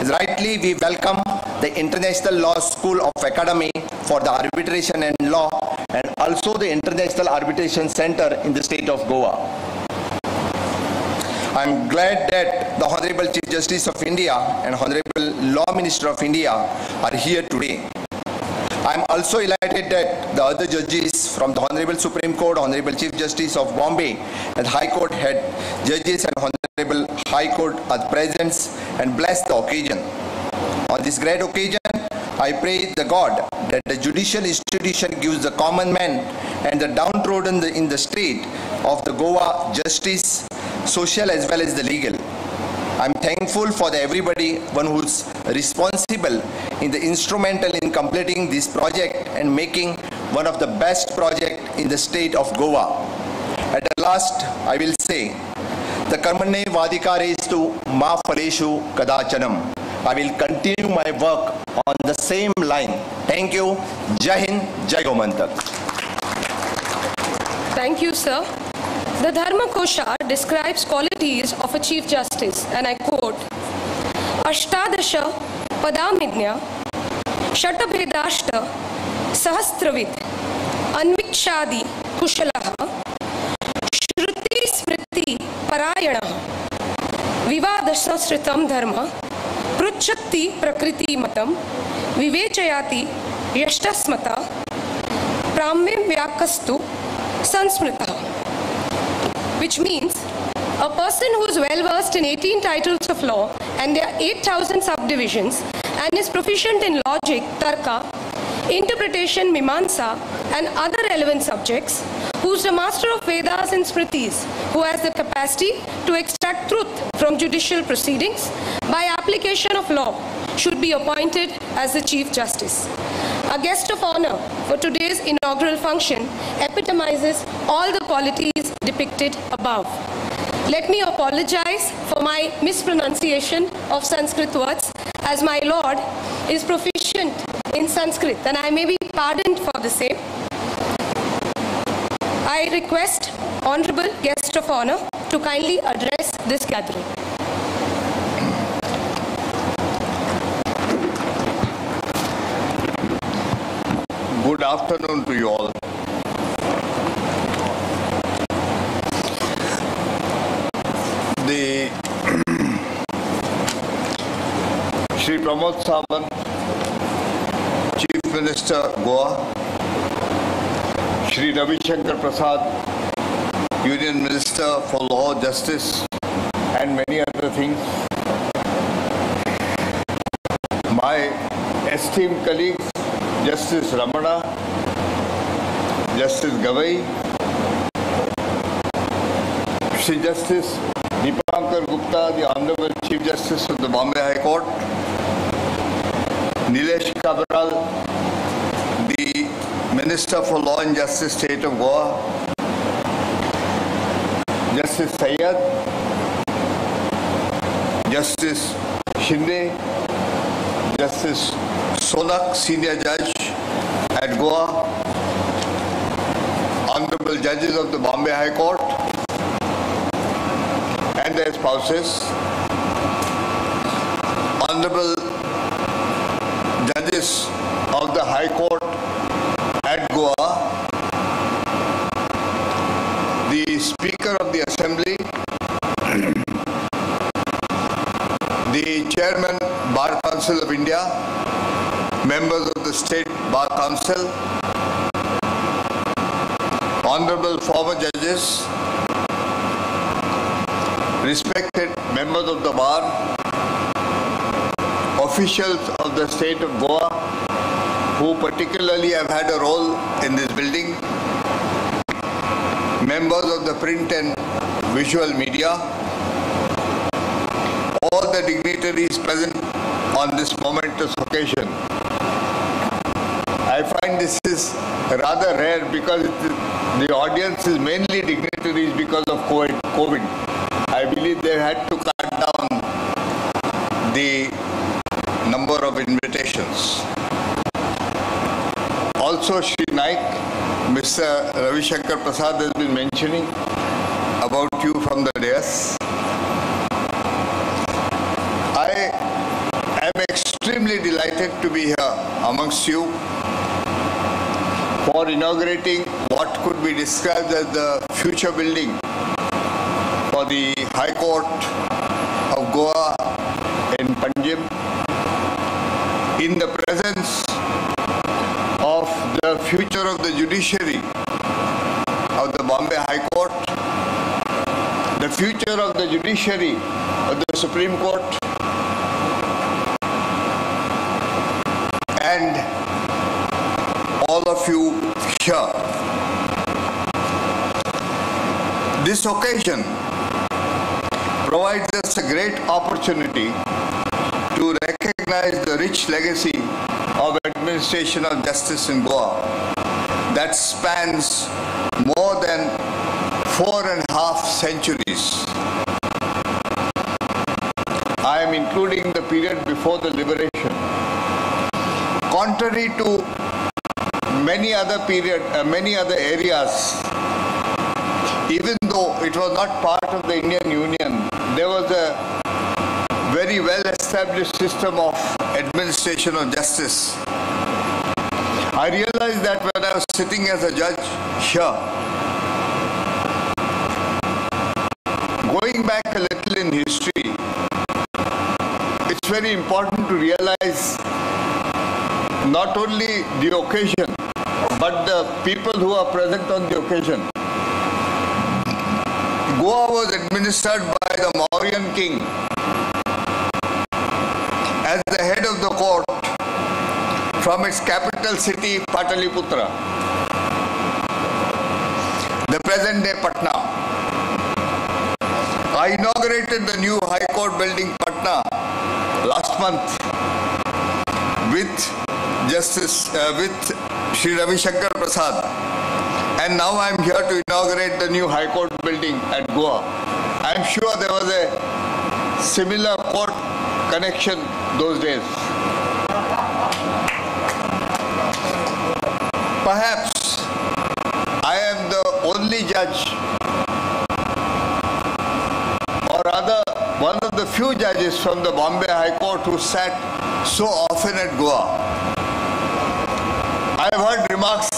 As rightly, we welcome the International Law School of Academy for the Arbitration and Law, and also the International Arbitration Center in the state of Goa. I am glad that the Honorable Chief Justice of India and Honorable Law Minister of India are here today. I am also elated that the other judges from the Honorable Supreme Court, Honorable Chief Justice of Bombay and High Court head judges and Honorable High Court are present and bless the occasion. On this great occasion, I pray the God that the judicial institution gives the common man and the downtrodden in the state of the Goa justice, social as well as the legal. I'm thankful for everybody, one who's responsible in the instrumental in completing this project and making one of the best project in the state of Goa. At the last, I will say, the karmane vadikarestu ma phaleshu kadachanam. I will continue my work on the same line. Thank you. Jai Hind, Jai Gomantak. Thank you, sir. The Dharma Kosha describes qualities of a Chief Justice, and I quote, Ashtadasha Padamidnya Shatabhedashta Sahasravid Anvikshadi Kushalaha Shruti Smriti Parayana Vivadasasritam Dharma Pruchatti Prakriti Matam Vivechayati Yashtasmata Pramvim Vyakastu Sansmrita. Which means a person who is well versed in 18 titles of law and their 8,000 subdivisions and is proficient in logic, tarka, interpretation, mimamsa and other relevant subjects, who is the master of Vedas and Smritis, who has the capacity to extract truth from judicial proceedings by application of law, should be appointed as the Chief Justice. A guest of honor for today's inaugural function epitomizes all the qualities depicted above. Let me apologize for my mispronunciation of Sanskrit words, as my Lord is proficient in Sanskrit and I may be pardoned for the same. I request Honorable Guest of Honor to kindly address this gathering. Good afternoon to you all. The Shri Pramod Sawant, Chief Minister Goa, Shri Ravi Shankar Prasad, Union Minister for Law, Justice and many other things, my esteemed colleagues, Justice Ramana, Justice Gavai, Shri Justice Deepankar Gupta, the Honorable Chief Justice of the Bombay High Court, Nilesh Kabral, the Minister for Law and Justice, State of Goa, Justice Syed, Justice Shinde, Justice Sonak, Senior Judge at Goa, Honorable Judges of the Bombay High Court and their spouses, Honorable Judges of the High Court at Goa, the Speaker of the Assembly, the Chairman Bar Council of India, members of the State Bar Council, Honorable former judges, respected members members of the bar, officials of the state of Goa, who particularly have had a role in this building, members of the print and visual media, all the dignitaries present on this momentous occasion. I find this is rather rare because the audience is mainly dignitaries because of COVID. I believe they had to cut down the number of invitations. Also, Shri Naik, Mr. Ravi Shankar Prasad has been mentioning about you from the dais. I am extremely delighted to be here amongst you for inaugurating what could be described as the future building for the High Court of Goa in Panjim, in the presence of the future of the judiciary of the Bombay High Court, the future of the judiciary of the Supreme Court, and all of you here. This occasion provides us a great opportunity to recognize the rich legacy of administration of justice in Goa that spans more than 4.5 centuries. I am including the period before the liberation. Contrary to many other areas, even though it was not part of the Indian Union, there was a very well-established system of administration of justice. I realized that when I was sitting as a judge here, going back a little in history, it's very important to realize not only the occasion, but the people who are present on the occasion. Goa was administered by the Mauryan king as the head of the court from its capital city Pataliputra, the present day Patna. I inaugurated the new High Court building Patna last month with Shri Ravi Shankar Prasad, and now I am here to inaugurate the new High Court building at Goa. I am sure there was a similar court connection those days. Perhaps I am the only judge, or rather one of the few judges from the Bombay High Court who sat so often at Goa. I have heard remarks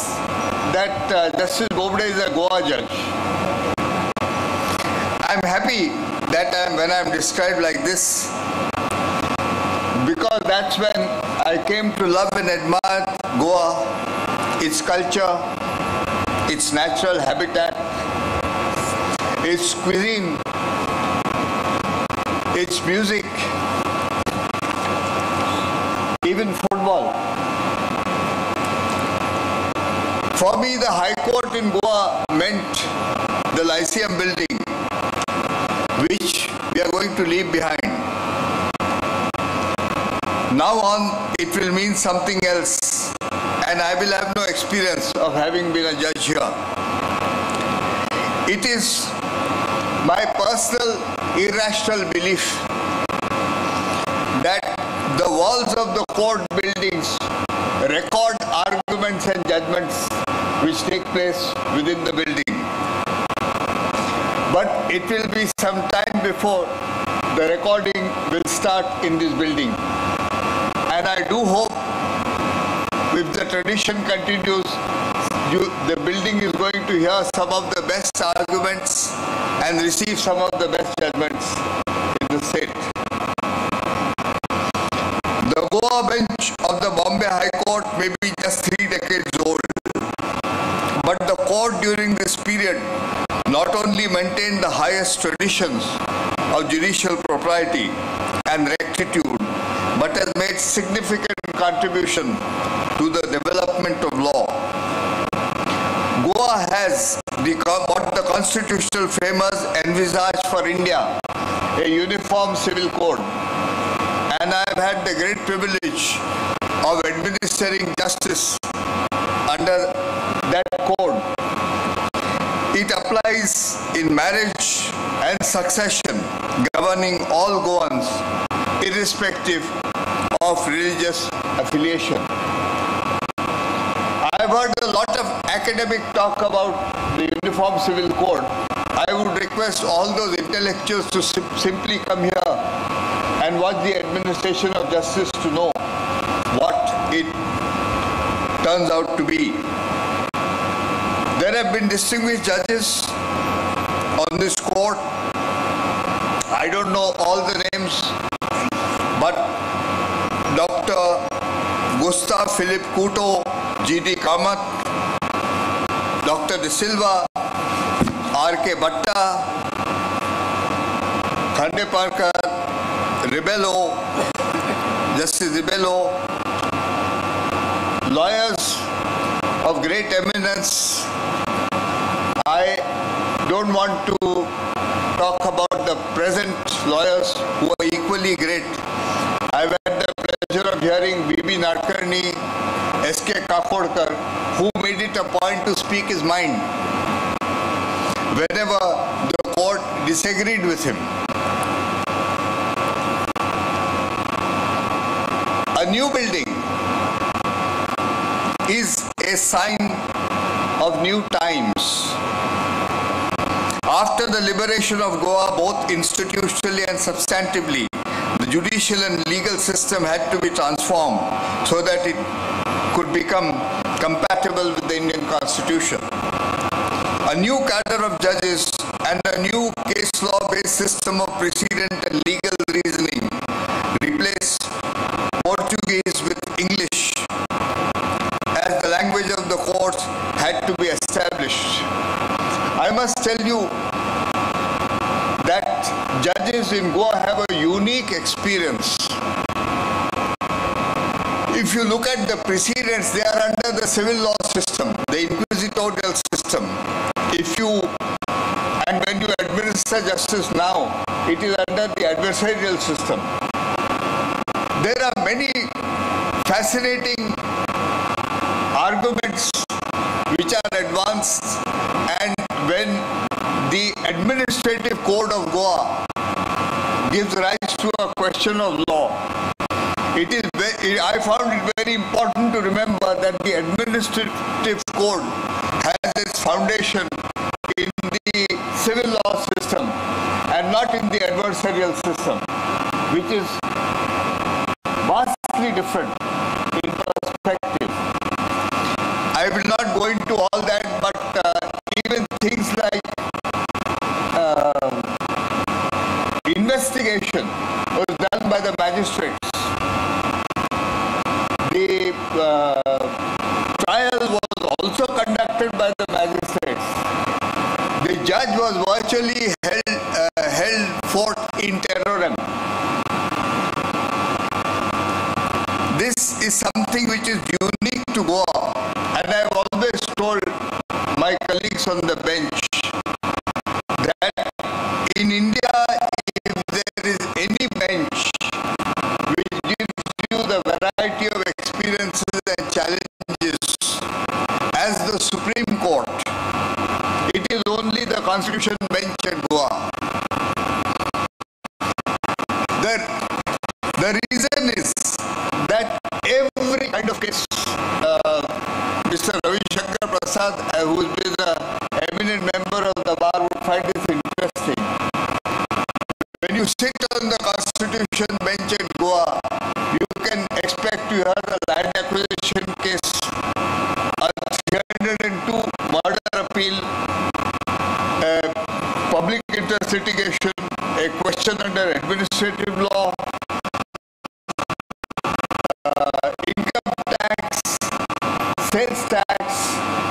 that Justice Bobde is a Goa judge. I am happy that when I am described like this, because that's when I came to love and admire Goa, its culture, its natural habitat, its cuisine, its music, even football. For me, the High Court in Goa meant the Lyceum building, which we are going to leave behind. Now on, it will mean something else, and I will have no experience of having been a judge here. It is my personal irrational belief that the walls of the court buildings record arguments and judgments which take place within the building. But it will be some time before the recording will start in this building. And I do hope, if the tradition continues, the building is going to hear some of the best arguments and receive some of the best judgments in the state. The Goa bench of the Bombay High Court may be just 3 decades old, but the court during this period not only maintained the highest traditions of judicial propriety and rectitude, but has made significant contribution to the development of law. Goa has what the constitutional framers envisaged for India, a uniform civil code, and I have had the great privilege of administering justice under that code. It applies in marriage and succession, governing all Goans, irrespective of religious affiliation. I have heard a lot of academic talk about the Uniform Civil Code. I would request all those intellectuals to simply come here and watch the administration of justice to know what it turns out to be. There have been distinguished judges on this court. I don't know all the names, but Dr. Gustav Philip Couto, G.D. Kamath, Dr. De Silva, R.K. Bhatta, Khandeparkar, Ribello, Justice Ribello, lawyers of great eminence. I don't want to talk about the present lawyers who are equally great. I've had the pleasure of hearing B.B. Nadkarni, S.K. Kakodkar, who made it a point to speak his mind whenever the court disagreed with him. A new building is a sign of new times. After the liberation of Goa, both institutionally and substantively, the judicial and legal system had to be transformed so that it could become compatible with the Indian Constitution. A new cadre of judges and a new case law-based system of precedent and legal reasoning replaced Portuguese with English as the language of the courts had to be established. I must tell you that judges in Goa have a unique experience. If you look at the precedents, they are under the civil law system, the inquisitorial system. And when you administer justice now, it is under the adversarial system. There are many fascinating arguments which are advanced, and when the administrative code of Goa gives rise to a question of law, I found it very important to remember that the administrative code has its foundation in the civil law system and not in the adversarial system, which is vastly different in perspective. I will not go into all that, but even things like investigation was done by the magistrates. The trial was also conducted by the magistrates. The judge was virtually held forth in terrorem. This is something which is unique to Goa, and I have always told my colleagues on the bench that in India, if there is any bench which gives you the variety of experiences and challenges as the Supreme Court, it is only the Constitution bench at Goa. The reason is that every kind of case, Mr. Ravi Shankar Prasad, who has been an eminent member of the bar, would find this interesting. When you sit on the Constitution bench at Goa, you can expect to hear a land acquisition case, a 302 murder appeal, a public interest litigation, a question under administrative law, income tax, sales tax,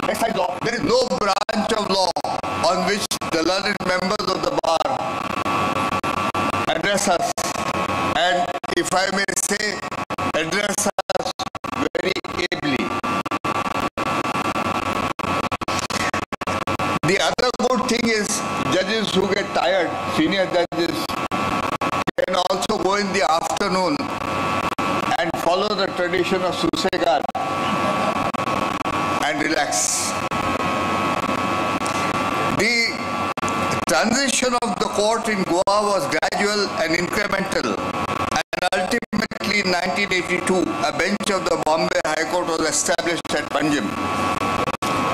excise law. There is no branch of law on which the learned members of the bar if I may say, address us very ably. The other good thing is judges who get tired, senior judges, can also go in the afternoon and follow the tradition of Susegad and relax. The transition of the court in Goa was gradual and incremental, and ultimately in 1982, a bench of the Bombay High Court was established at Panjim.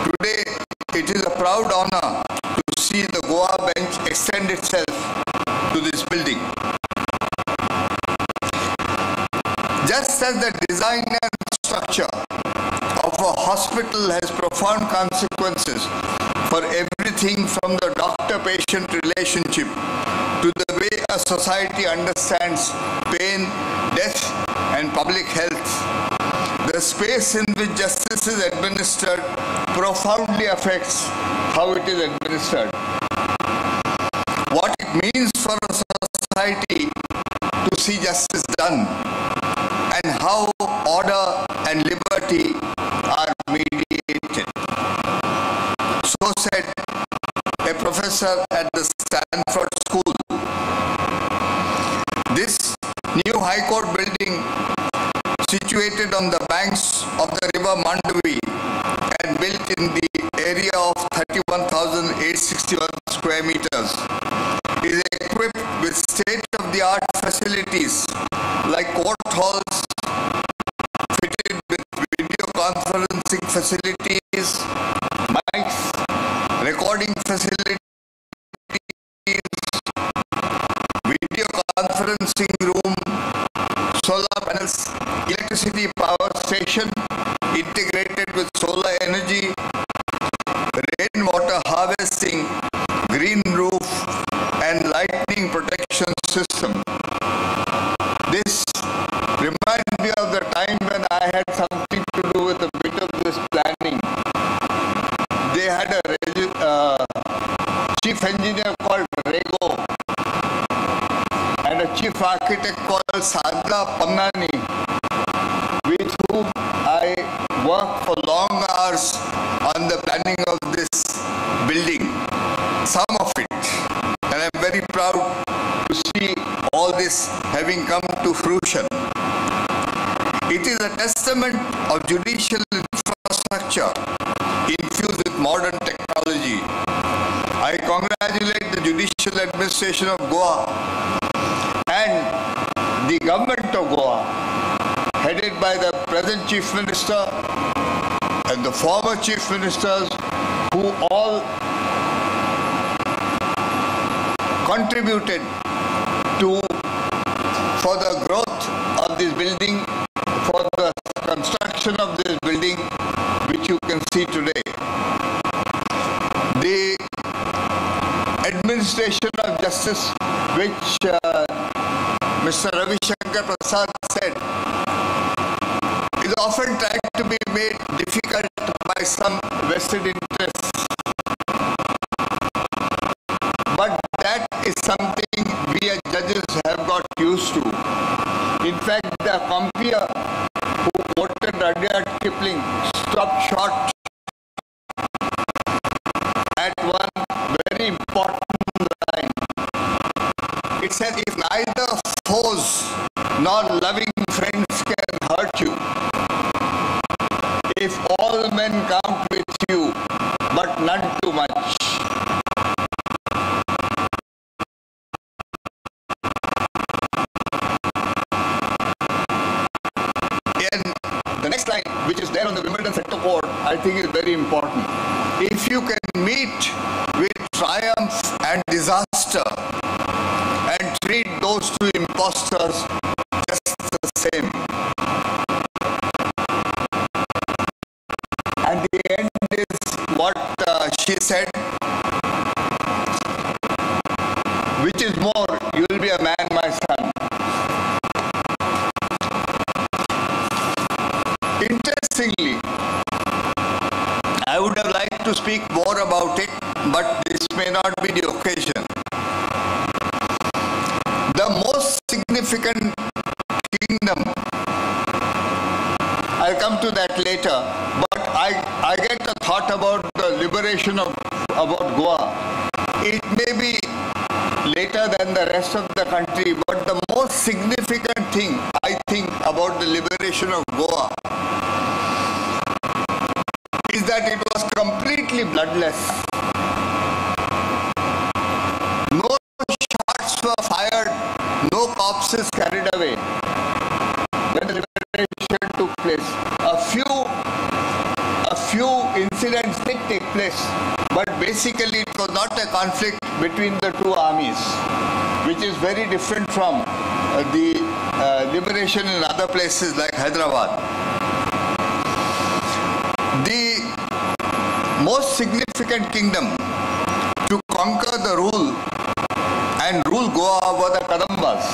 Today, it is a proud honor to see the Goa bench extend itself to this building. Just as the design and structure of a hospital has profound consequences for everything from the doctor-patient relationship to the way a society understands pain, death, and public health, the space in which justice is administered profoundly affects how it is administered. What it means for a society to see justice done, and how order and liberty are mediated. So said a professor at the Stanford School. This new High Court building, situated on the banks of the river Mandavi and built in the area of 31,861 square meters, is equipped with state-of-the-art facilities like court halls, fitted with video conferencing facilities, mics, recording facilities, video conferencing room, solar panels, electricity power station integrated with solar energy, rainwater harvesting, green roof, and lightning protection system. This reminds me of the time when I had something to do with a bit of this planning. They had a chief engineer called Rego and a chief architect called Sadla Pannani, with whom I worked for long hours on the planning of this building, some of it. And I'm very proud to see all this having come to fruition. It is a testament of judicial infrastructure infused with modern technology. I congratulate the judicial administration of Goa and the government of Goa, headed by the present Chief Minister and the former Chief Ministers, who all contributed for the growth of this building, for the construction of this building, which you can see today. The administration of justice, which Mr. Ravi Shankar Prasad said, is often tried to be made difficult by some vested interests. But that is something we as judges have got used to. In fact, the compeer who quoted Rudyard Kipling stopped short at one very important line. It said, if neither foes nor loving friends can hurt you, if all men count with you, but none too much. And the next line, which is there on the Wimbledon sector board, I think is very important. If you can meet with triumph and disaster and treat those two impostors just the same. And the end is what she said, which is more, you will be a man, my son. Interestingly, I would have liked to speak more about it, but this may not be the occasion. The most significant that later. But I get the thought about the liberation of about Goa. It may be later than the rest of the country, but the most significant thing I think about the liberation of Goa is that it was completely bloodless. No shots were fired, no corpses carried away when the liberation took place. A few incidents did take place, but basically it was not a conflict between the two armies, which is very different from the liberation in other places like Hyderabad. The most significant kingdom to conquer the rule and rule Goa were the Kadambas.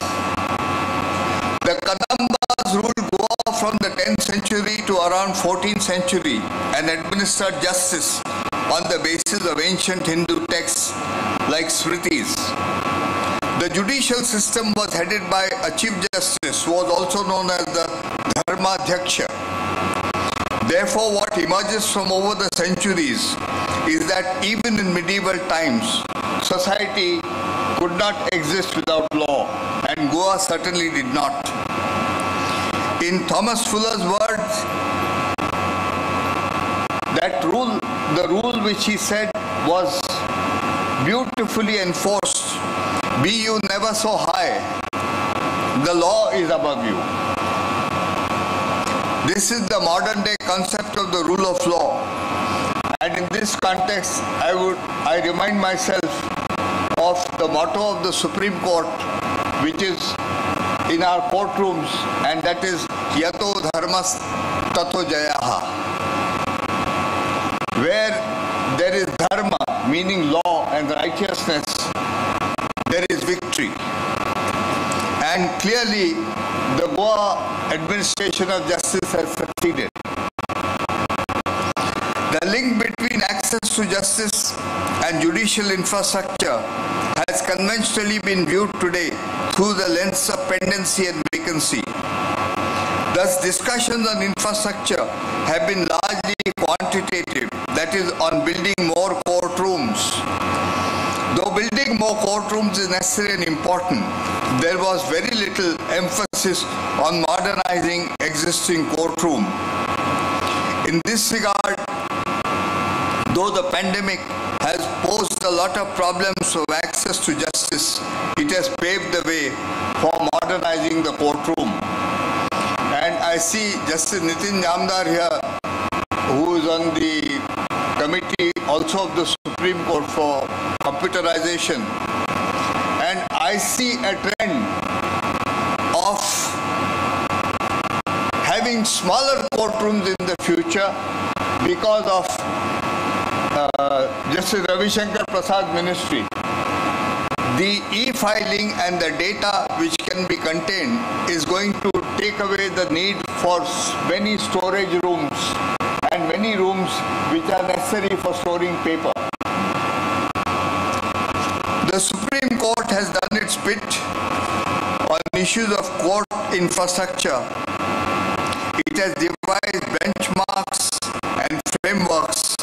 The Kadambas ruled Goa from the 10th century to around 14th century and administered justice on the basis of ancient Hindu texts like Smritis. The judicial system was headed by a chief justice who was also known as the Dharmadhyaksha. Therefore, what emerges from over the centuries is that even in medieval times, society could not exist without law, and Goa certainly did not. In Thomas Fuller's words, that rule, the rule which he said was beautifully enforced, be you never so high, the law is above you. This is the modern day concept of the rule of law. And in this context, I remind myself of the motto of the Supreme Court, which is in our courtrooms, and that is Yato Dharmas Tato Jayaha. Where there is dharma, meaning law and righteousness, there is victory. And clearly, the Goa administration of justice has succeeded. The link between access to justice and judicial infrastructure has conventionally been viewed today through the lens of pendency and vacancy. Thus, discussions on infrastructure have been largely quantitative, that is, on building more courtrooms. Though building more courtrooms is necessary and important, there was very little emphasis on modernizing existing courtroom. In this regard, though the pandemic has posed a lot of problems of access to justice, it has paved the way for modernizing the courtroom. And I see Justice Nitin Jamdar here, who is on the committee also of the Supreme Court for computerization. And I see a trend of having smaller courtrooms in the future because of Justice Ravi Shankar Prasad's ministry. The e-filing and the data which can be contained is going to take away the need for many storage rooms and many rooms which are necessary for storing paper. The Supreme Court has done its bit on issues of court infrastructure. It has devised benchmarks and frameworks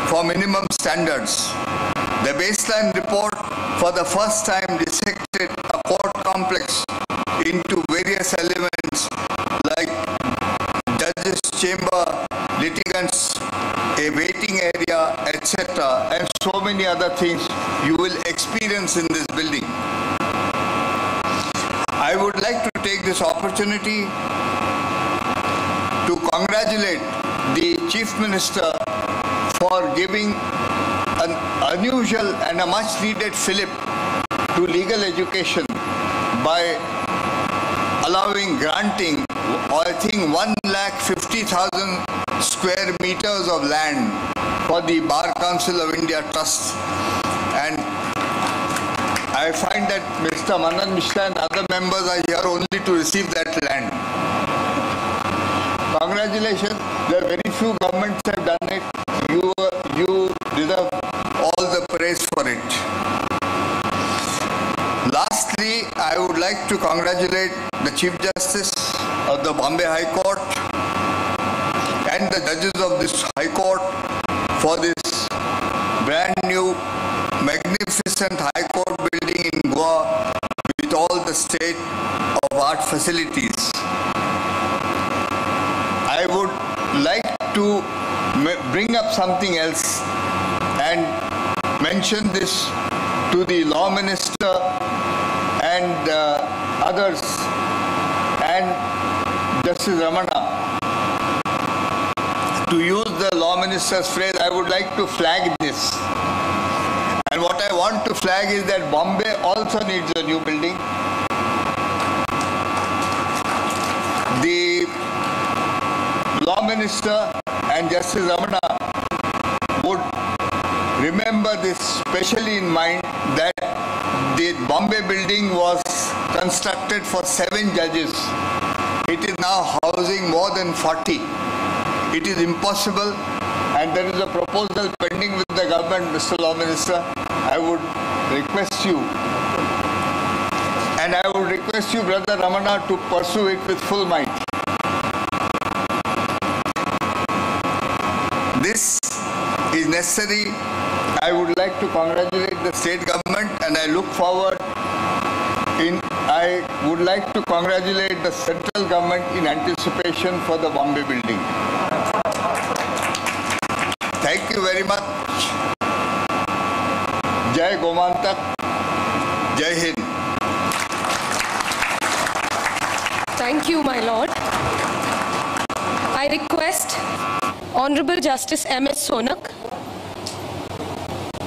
for minimum standards. The baseline report for the first time dissected a court complex into various elements like judges' chamber, litigants, a waiting area, etc., and so many other things you will experience in this building. I would like to take this opportunity to congratulate the Chief Minister for giving an unusual and a much needed fillip to legal education by granting, I think, 150,000 square meters of land for the Bar Council of India Trust. And I find that Mr. Manan Mishra and other members are here only to receive that land. Congratulations. There are very few governments have done it. You deserve all the praise for it. Lastly, I would like to congratulate the Chief Justice of the Bombay High Court and the judges of this High Court for this brand new magnificent High Court building in Goa with all the state of art facilities. I would like to bring up something else and mention this to the Law Minister and others and Justice Ramana. To use the Law Minister's phrase, I would like to flag this. And what I want to flag is that Bombay also needs a new building. The Law Minister and Justice Ramana would remember this specially in mind, that the Bombay building was constructed for 7 judges. It is now housing more than 40. It is impossible, and there is a proposal pending with the government, Mr. Law Minister. I would request you, and I would request you, Brother Ramana, to pursue it with full might. This is necessary. I would like to congratulate the state government, and I look forward I would like to congratulate the central government in anticipation for the Bombay building. Thank you very much. Jai Gomantak, Jai Hind. Thank you, my lord. I request Honorable Justice M.S. Sonak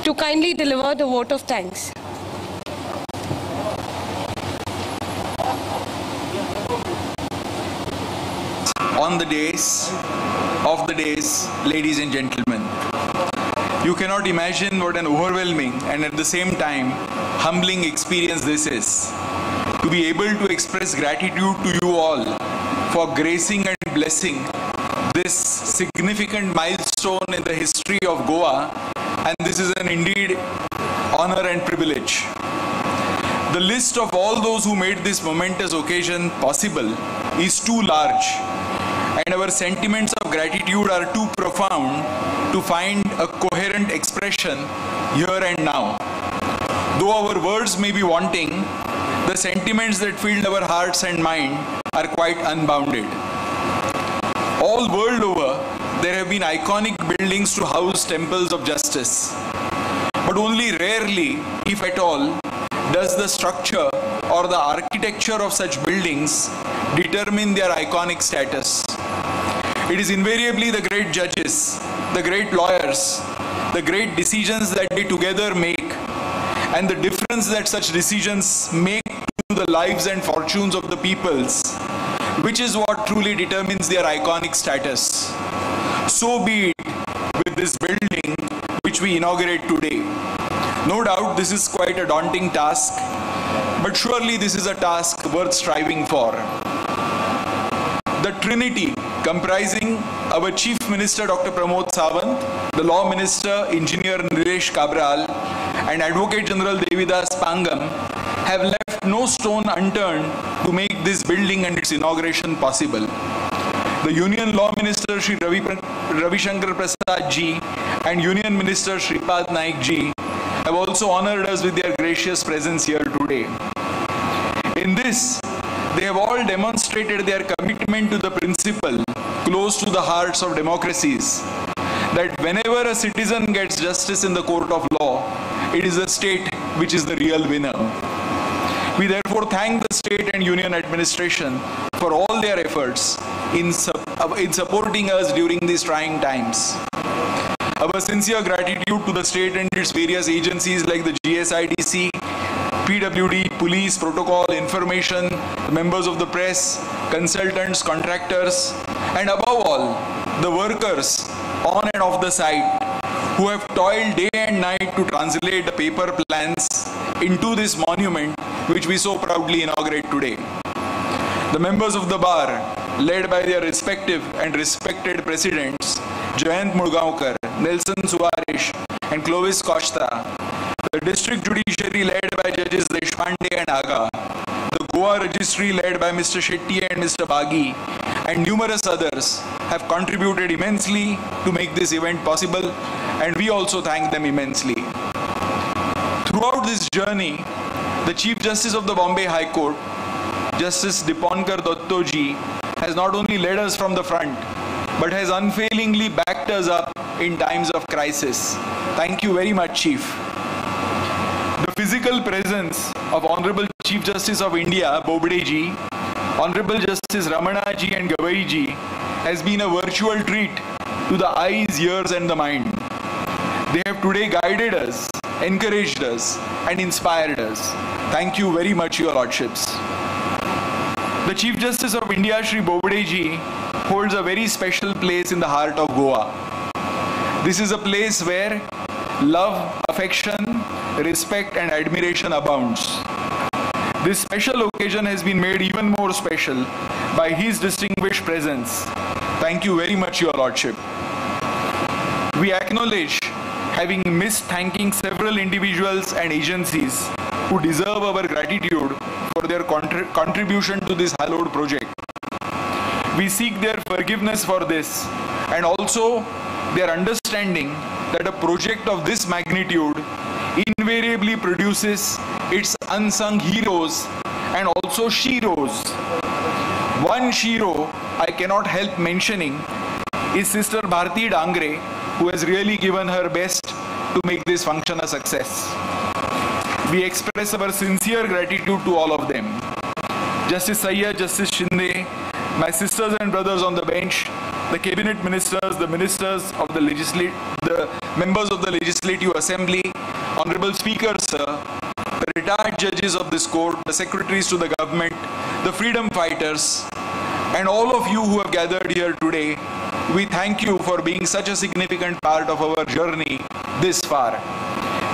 to kindly deliver the vote of thanks. On the days of the days, ladies and gentlemen, you cannot imagine what an overwhelming and at the same time humbling experience this is. To be able to express gratitude to you all for gracing and blessing this significant milestone in the history of Goa, and this is an indeed honor and privilege. The list of all those who made this momentous occasion possible is too large, and our sentiments of gratitude are too profound to find a coherent expression here and now. Though our words may be wanting, the sentiments that filled our hearts and mind are quite unbounded. All world over, there have been iconic buildings to house temples of justice. But only rarely, if at all, does the structure or the architecture of such buildings determine their iconic status. It is invariably the great judges, the great lawyers, the great decisions that they together make, and the difference that such decisions make to the lives and fortunes of the peoples, which is what truly determines their iconic status. So be it with this building which we inaugurate today. No doubt this is quite a daunting task, but surely this is a task worth striving for. The Trinity, comprising our Chief Minister Dr. Pramod Sawant, the Law Minister Engineer Nilesh Kabral, and Advocate General Devidas Pangam, have left no stone unturned to make this building and its inauguration possible. The Union Law Minister Shri Ravi Shankar Prasad ji and Union Minister Shripad Naik ji have also honored us with their gracious presence here today. In this, they have all demonstrated their commitment to the principle close to the hearts of democracies, that whenever a citizen gets justice in the court of law, it is the state which is the real winner. We therefore thank the state and union administration for all their efforts in supporting us during these trying times. Our sincere gratitude to the state and its various agencies like the GSIDC, PWD, police, protocol, information, members of the press, consultants, contractors, and above all, the workers on and off the site who have toiled day and night to translate the paper plans into this monument which we so proudly inaugurate today. The members of the bar, led by their respective and respected presidents, Jayant Murgaonkar, Nelson Suvaresh, and Clovis Costa, the district judiciary led by Judges Deshpande and Aga, the Goa registry led by Mr. Shetty and Mr. Bagi, and numerous others have contributed immensely to make this event possible, and we also thank them immensely. Throughout this journey, the Chief Justice of the Bombay High Court, Justice Dipankar Datta-ji, has not only led us from the front, but has unfailingly backed us up in times of crisis. Thank you very much, Chief. The physical presence of Honorable Chief Justice of India, Bobde-ji, Honorable Justice Ramana-ji and Gavai-ji has been a virtual treat to the eyes, ears and the mind. They have today guided us, encouraged us and inspired us. Thank you very much, Your Lordships. The Chief Justice of India, Shri Bobde-ji, holds a very special place in the heart of Goa. This is a place where love, affection, respect and admiration abounds. This special occasion has been made even more special by his distinguished presence. Thank you very much, Your Lordship. We acknowledge having missed thanking several individuals and agencies who deserve our gratitude for their contribution to this hallowed project. We seek their forgiveness for this and also their understanding that a project of this magnitude invariably produces its unsung heroes and also sheroes. One shero I cannot help mentioning is Sister Bharti Dangre, who has really given her best to make this function a success. We express our sincere gratitude to all of them. Justice Sayyed, Justice Shinde, my sisters and brothers on the bench, the cabinet ministers, the ministers of the members of the Legislative Assembly, Honorable Speaker, sir, the retired judges of this court, the secretaries to the government, the freedom fighters, and all of you who have gathered here today, we thank you for being such a significant part of our journey this far.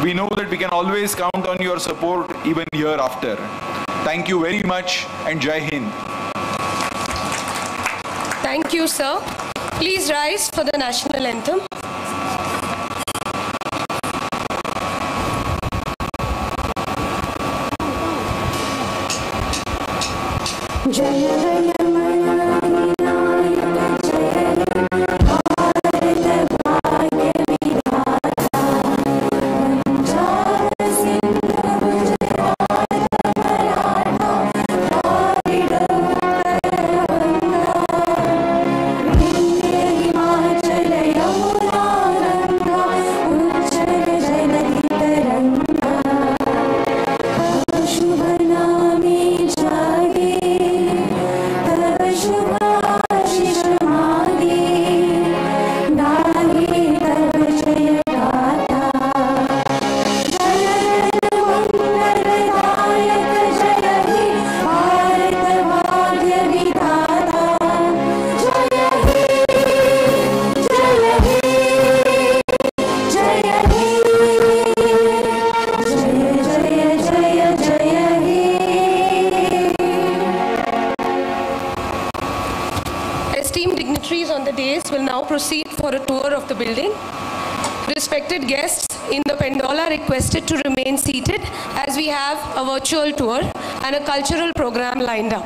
We know that we can always count on your support even hereafter. Thank you very much and Jai Hind. Thank you, sir. Please rise for the national anthem. Proceed for a tour of the building. Respected guests in the Pendola are requested to remain seated as we have a virtual tour and a cultural program lined up.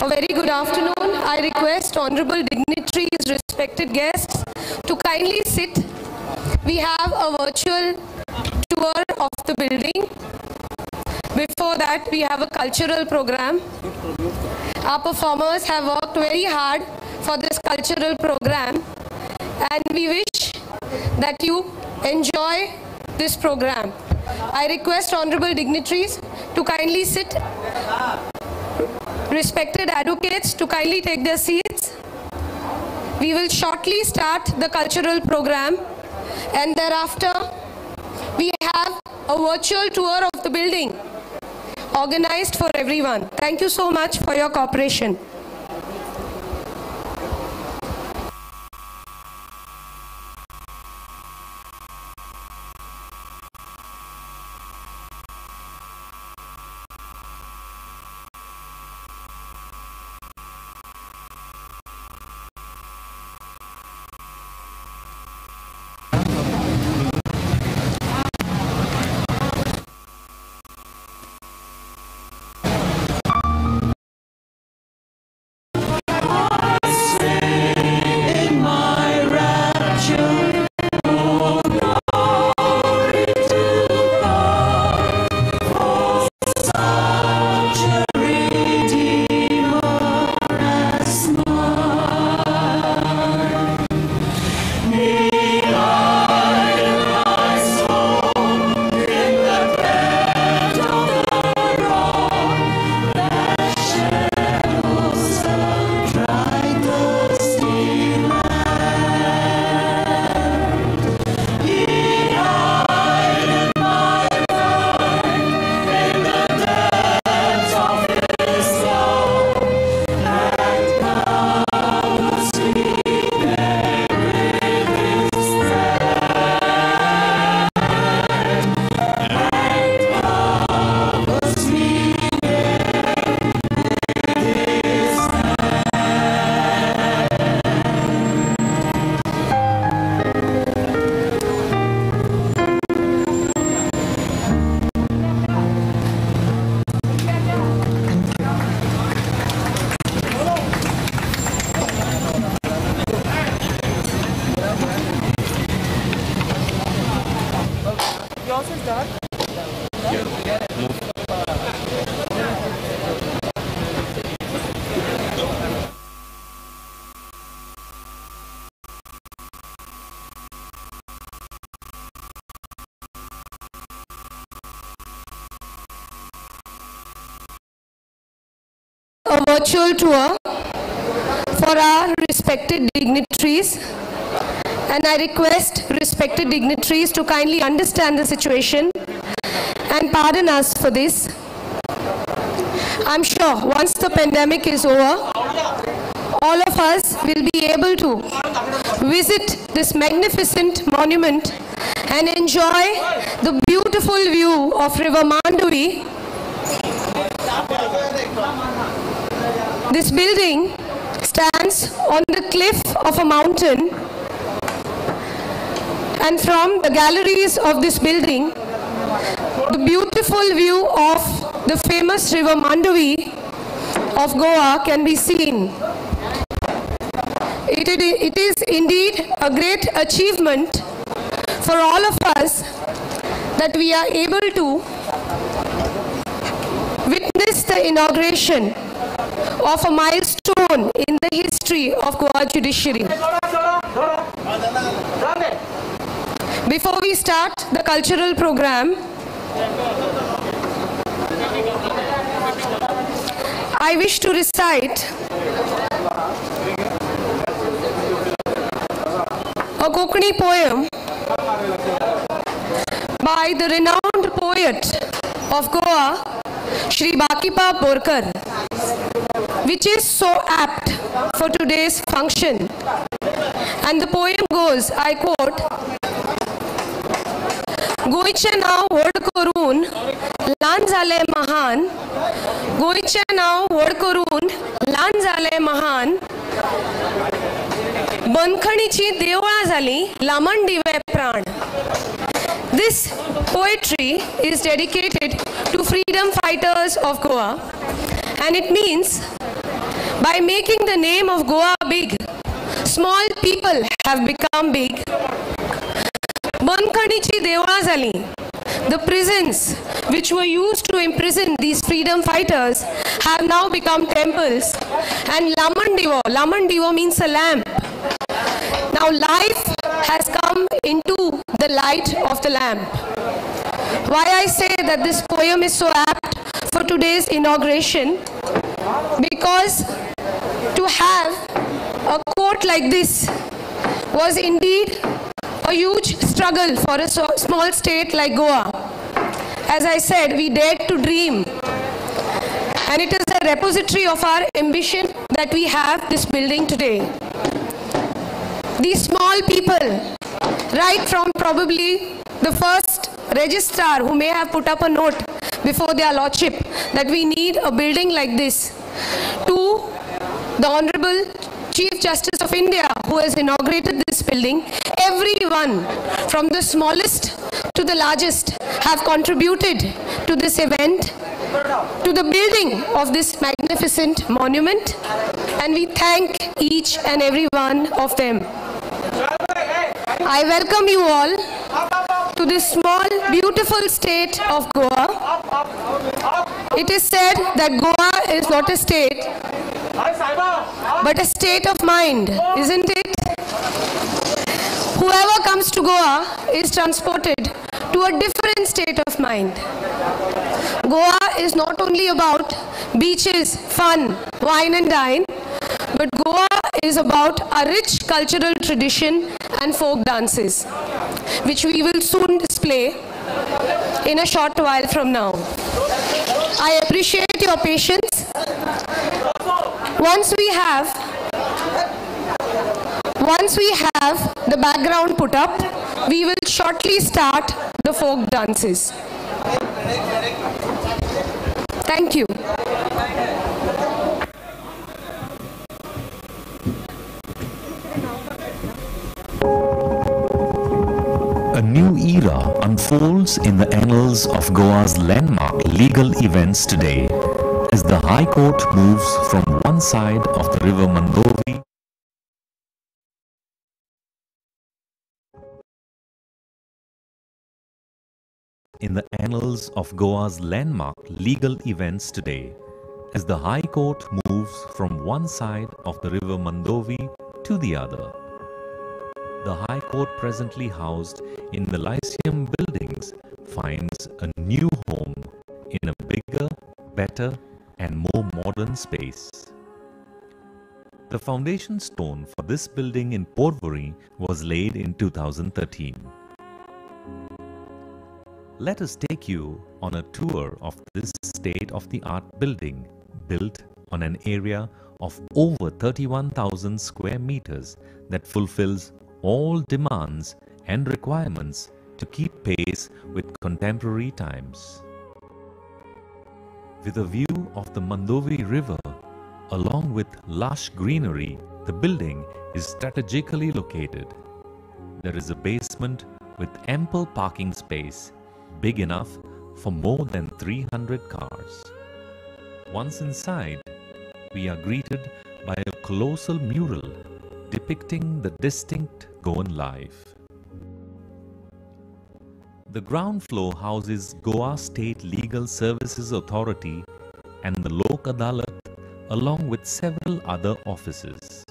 A very good afternoon. I request honorable dignitaries, respected guests to kindly sit. We have a virtual tour of the building. Before that, we have a cultural program. Our performers have worked very hard for this cultural program, and we wish that you enjoy this program. I request honorable dignitaries to kindly sit. Respected advocates to kindly take their seats. We will shortly start the cultural program, and thereafter we have a virtual tour of the building organized for everyone. Thank you so much for your cooperation. A virtual tour for our respected dignitaries, and I request respected dignitaries to kindly understand the situation and pardon us for this. I'm sure once the pandemic is over, all of us will be able to visit this magnificent monument and enjoy the beautiful view of River Mandavi. This building stands on the cliff of a mountain, and from the galleries of this building, the beautiful view of the famous River Mandavi of Goa can be seen. It is indeed a great achievement for all of us that we are able to witness the inauguration of a milestone in the history of Goa judiciary. Before we start the cultural program, I wish to recite a Konkani poem by the renowned poet of Goa, Shri Bakipa Borkar, which is so apt for today's function. And the poem goes, I quote, गोयचे नाव व्हड करून ल्हान जाले महान, गोयचे नाव व्हड करून ल्हान जाले महान, बंदखणीची देवळां जाली लामण दिवे प्राण. This poetry is dedicated to freedom fighters of Goa, and it means By making the name of Goa big, small people have become big. Bankhanichi Deola Zali, the prisons which were used to imprison these freedom fighters have now become temples. And Lamandivo means a lamp. Now life has come into the light of the lamp. Why I say that this poem is so apt for today's inauguration, because to have a court like this was indeed a huge struggle for a small state like Goa. As I said, we dared to dream, and it is a repository of our ambition that we have this building today. These small people, right from probably the first registrar who may have put up a note before their lordship that we need a building like this, to the Honorable Chief Justice of India who has inaugurated this building, everyone from the smallest to the largest have contributed to this event, to the building of this magnificent monument, and we thank each and every one of them. I welcome you all to this small, beautiful state of Goa. It is said that Goa is not a state, but a state of mind, isn't it? Whoever comes to Goa is transported to a different state of mind. Goa is not only about beaches, fun, wine and dine, but Goa is about a rich cultural tradition and folk dances, which we will soon display in a short while from now. I appreciate your patience. Once we have the background put up, we will shortly start the folk dances. Thank you. A new era unfolds in the annals of Goa's landmark legal events today as the High Court moves from one side of the river Mandovi in the annals of Goa's landmark legal events today as the High Court moves from one side of the river Mandovi to the other. The High Court, presently housed in the Lyceum buildings, finds a new home in a bigger, better and more modern space. The foundation stone for this building in Porvorim was laid in 2013. Let us take you on a tour of this state-of-the-art building built on an area of over 31,000 square meters that fulfills all demands and requirements to keep pace with contemporary times. With a view of the Mandovi River, along with lush greenery, the building is strategically located. There is a basement with ample parking space, big enough for more than 300 cars. Once inside, we are greeted by a colossal mural depicting the distinct Goan life. The ground floor houses Goa State Legal Services Authority and the Lok Adalat, along with several other offices.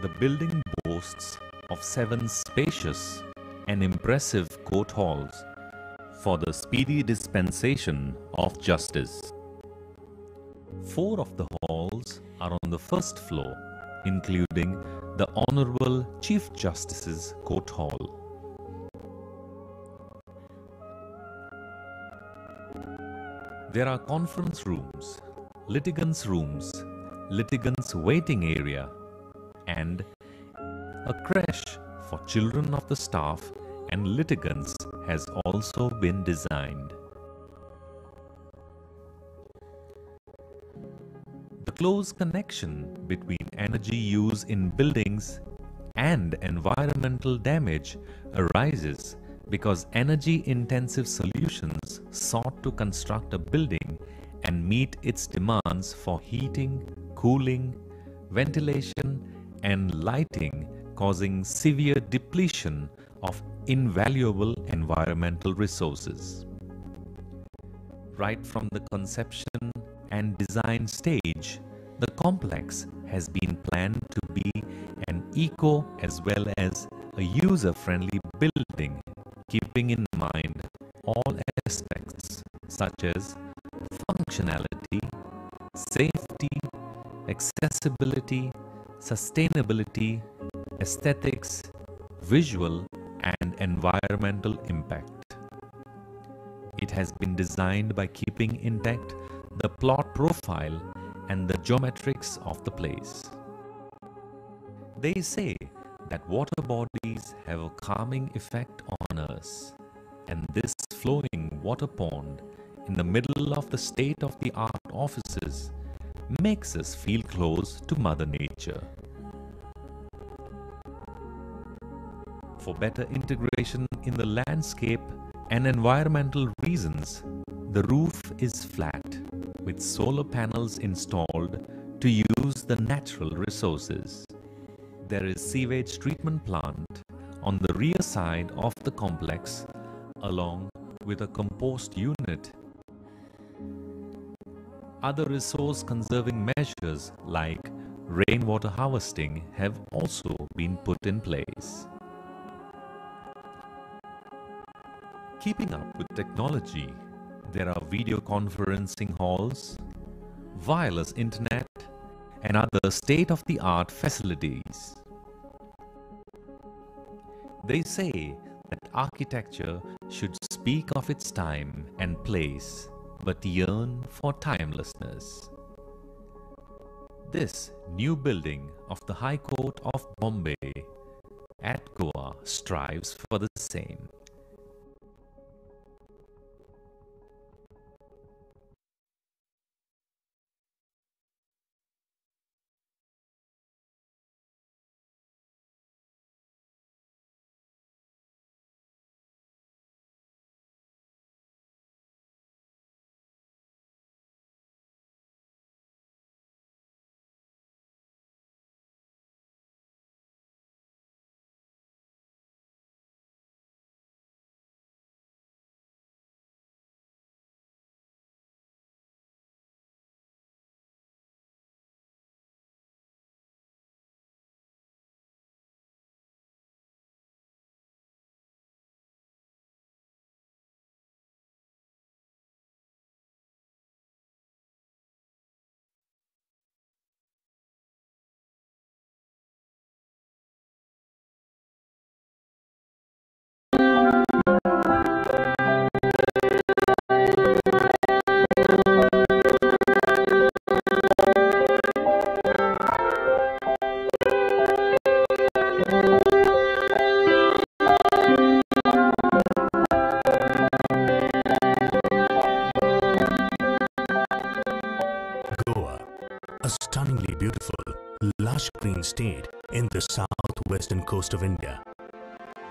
The building boasts of 7 spacious and impressive court halls for the speedy dispensation of justice. 4 of the halls are on the first floor, including the Honorable Chief Justice's Court Hall. There are conference rooms, litigants' rooms, litigants' waiting area, and a creche for children of the staff and litigants has also been designed. The close connection between energy use in buildings and environmental damage arises because energy-intensive solutions sought to construct a building and meet its demands for heating, cooling, ventilation, and lighting, causing severe depletion of invaluable environmental resources. Right from the conception and design stage, the complex has been planned to be an eco as well as a user-friendly building, keeping in mind all aspects such as functionality, safety, accessibility, sustainability, aesthetics, visual and environmental impact. It has been designed by keeping intact the plot profile and the geometrics of the place. They say that water bodies have a calming effect on us, and this flowing water pond in the middle of the state-of-the-art offices makes us feel close to Mother Nature. For better integration in the landscape and environmental reasons, the roof is flat with solar panels installed to use the natural resources. There is sewage treatment plant on the rear side of the complex along with a compost unit. Other resource conserving measures like rainwater harvesting have also been put in place. Keeping up with technology, there are video conferencing halls, wireless internet, and other state-of-the-art facilities. They say that architecture should speak of its time and place, but yearn for timelessness. This new building of the High Court of Bombay at Goa strives for the same. stunningly beautiful, lush green state in the southwestern coast of India.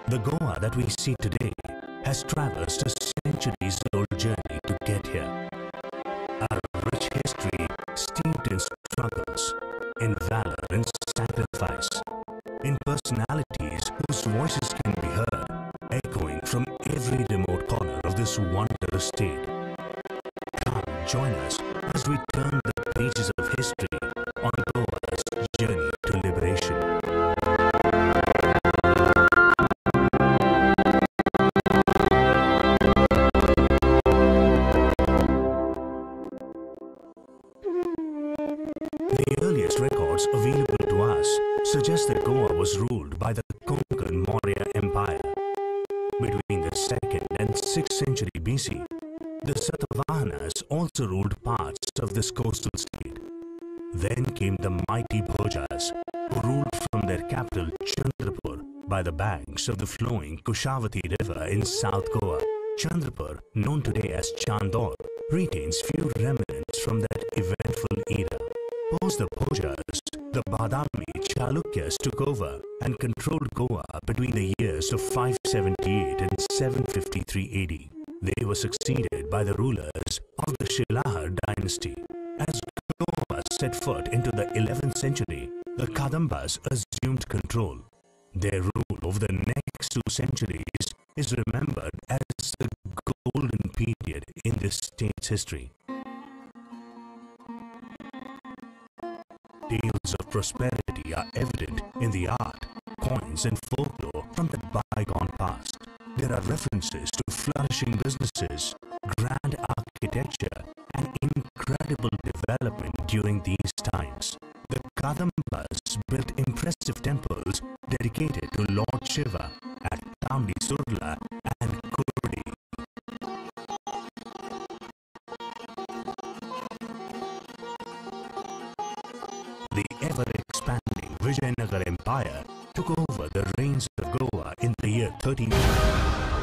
The Goa that we see today has traversed a centuries-old journey to get here. Our rich history steeped in struggles, in valor and sacrifice, in personalities whose voices can be heard echoing from every remote corner of this wondrous state. Come join us as we turn the pages of history on Goa's journey to liberation. The earliest records available to us suggest that Goa was ruled by the Konkan Maurya Empire. Between the 2nd and 6th century BC, the Satavahanas also ruled parts of this coastal state. Then came the mighty Bhojas, who ruled from their capital Chandrapur by the banks of the flowing Kushavati River in South Goa. Chandrapur, known today as Chandor, retains few remnants from that eventful era. Post the Bhojas, the Badami Chalukyas took over and controlled Goa between the years of 578 and 753 AD. They were succeeded by the rulers of the Shilahar dynasty. As Goa set foot into the 11th century, the Kadambas assumed control. Their rule over the next 2 centuries is remembered as the golden period in this state's history. Tales of prosperity are evident in the art, coins and folklore from the bygone past. There are references to flourishing businesses, grand architecture and incredible development during these times. The Kadambas built impressive temples dedicated to Lord Shiva at Tambi Surla and Kurdi. The ever-expanding Vijayanagar Empire took over the reins of Goa in the year 1300.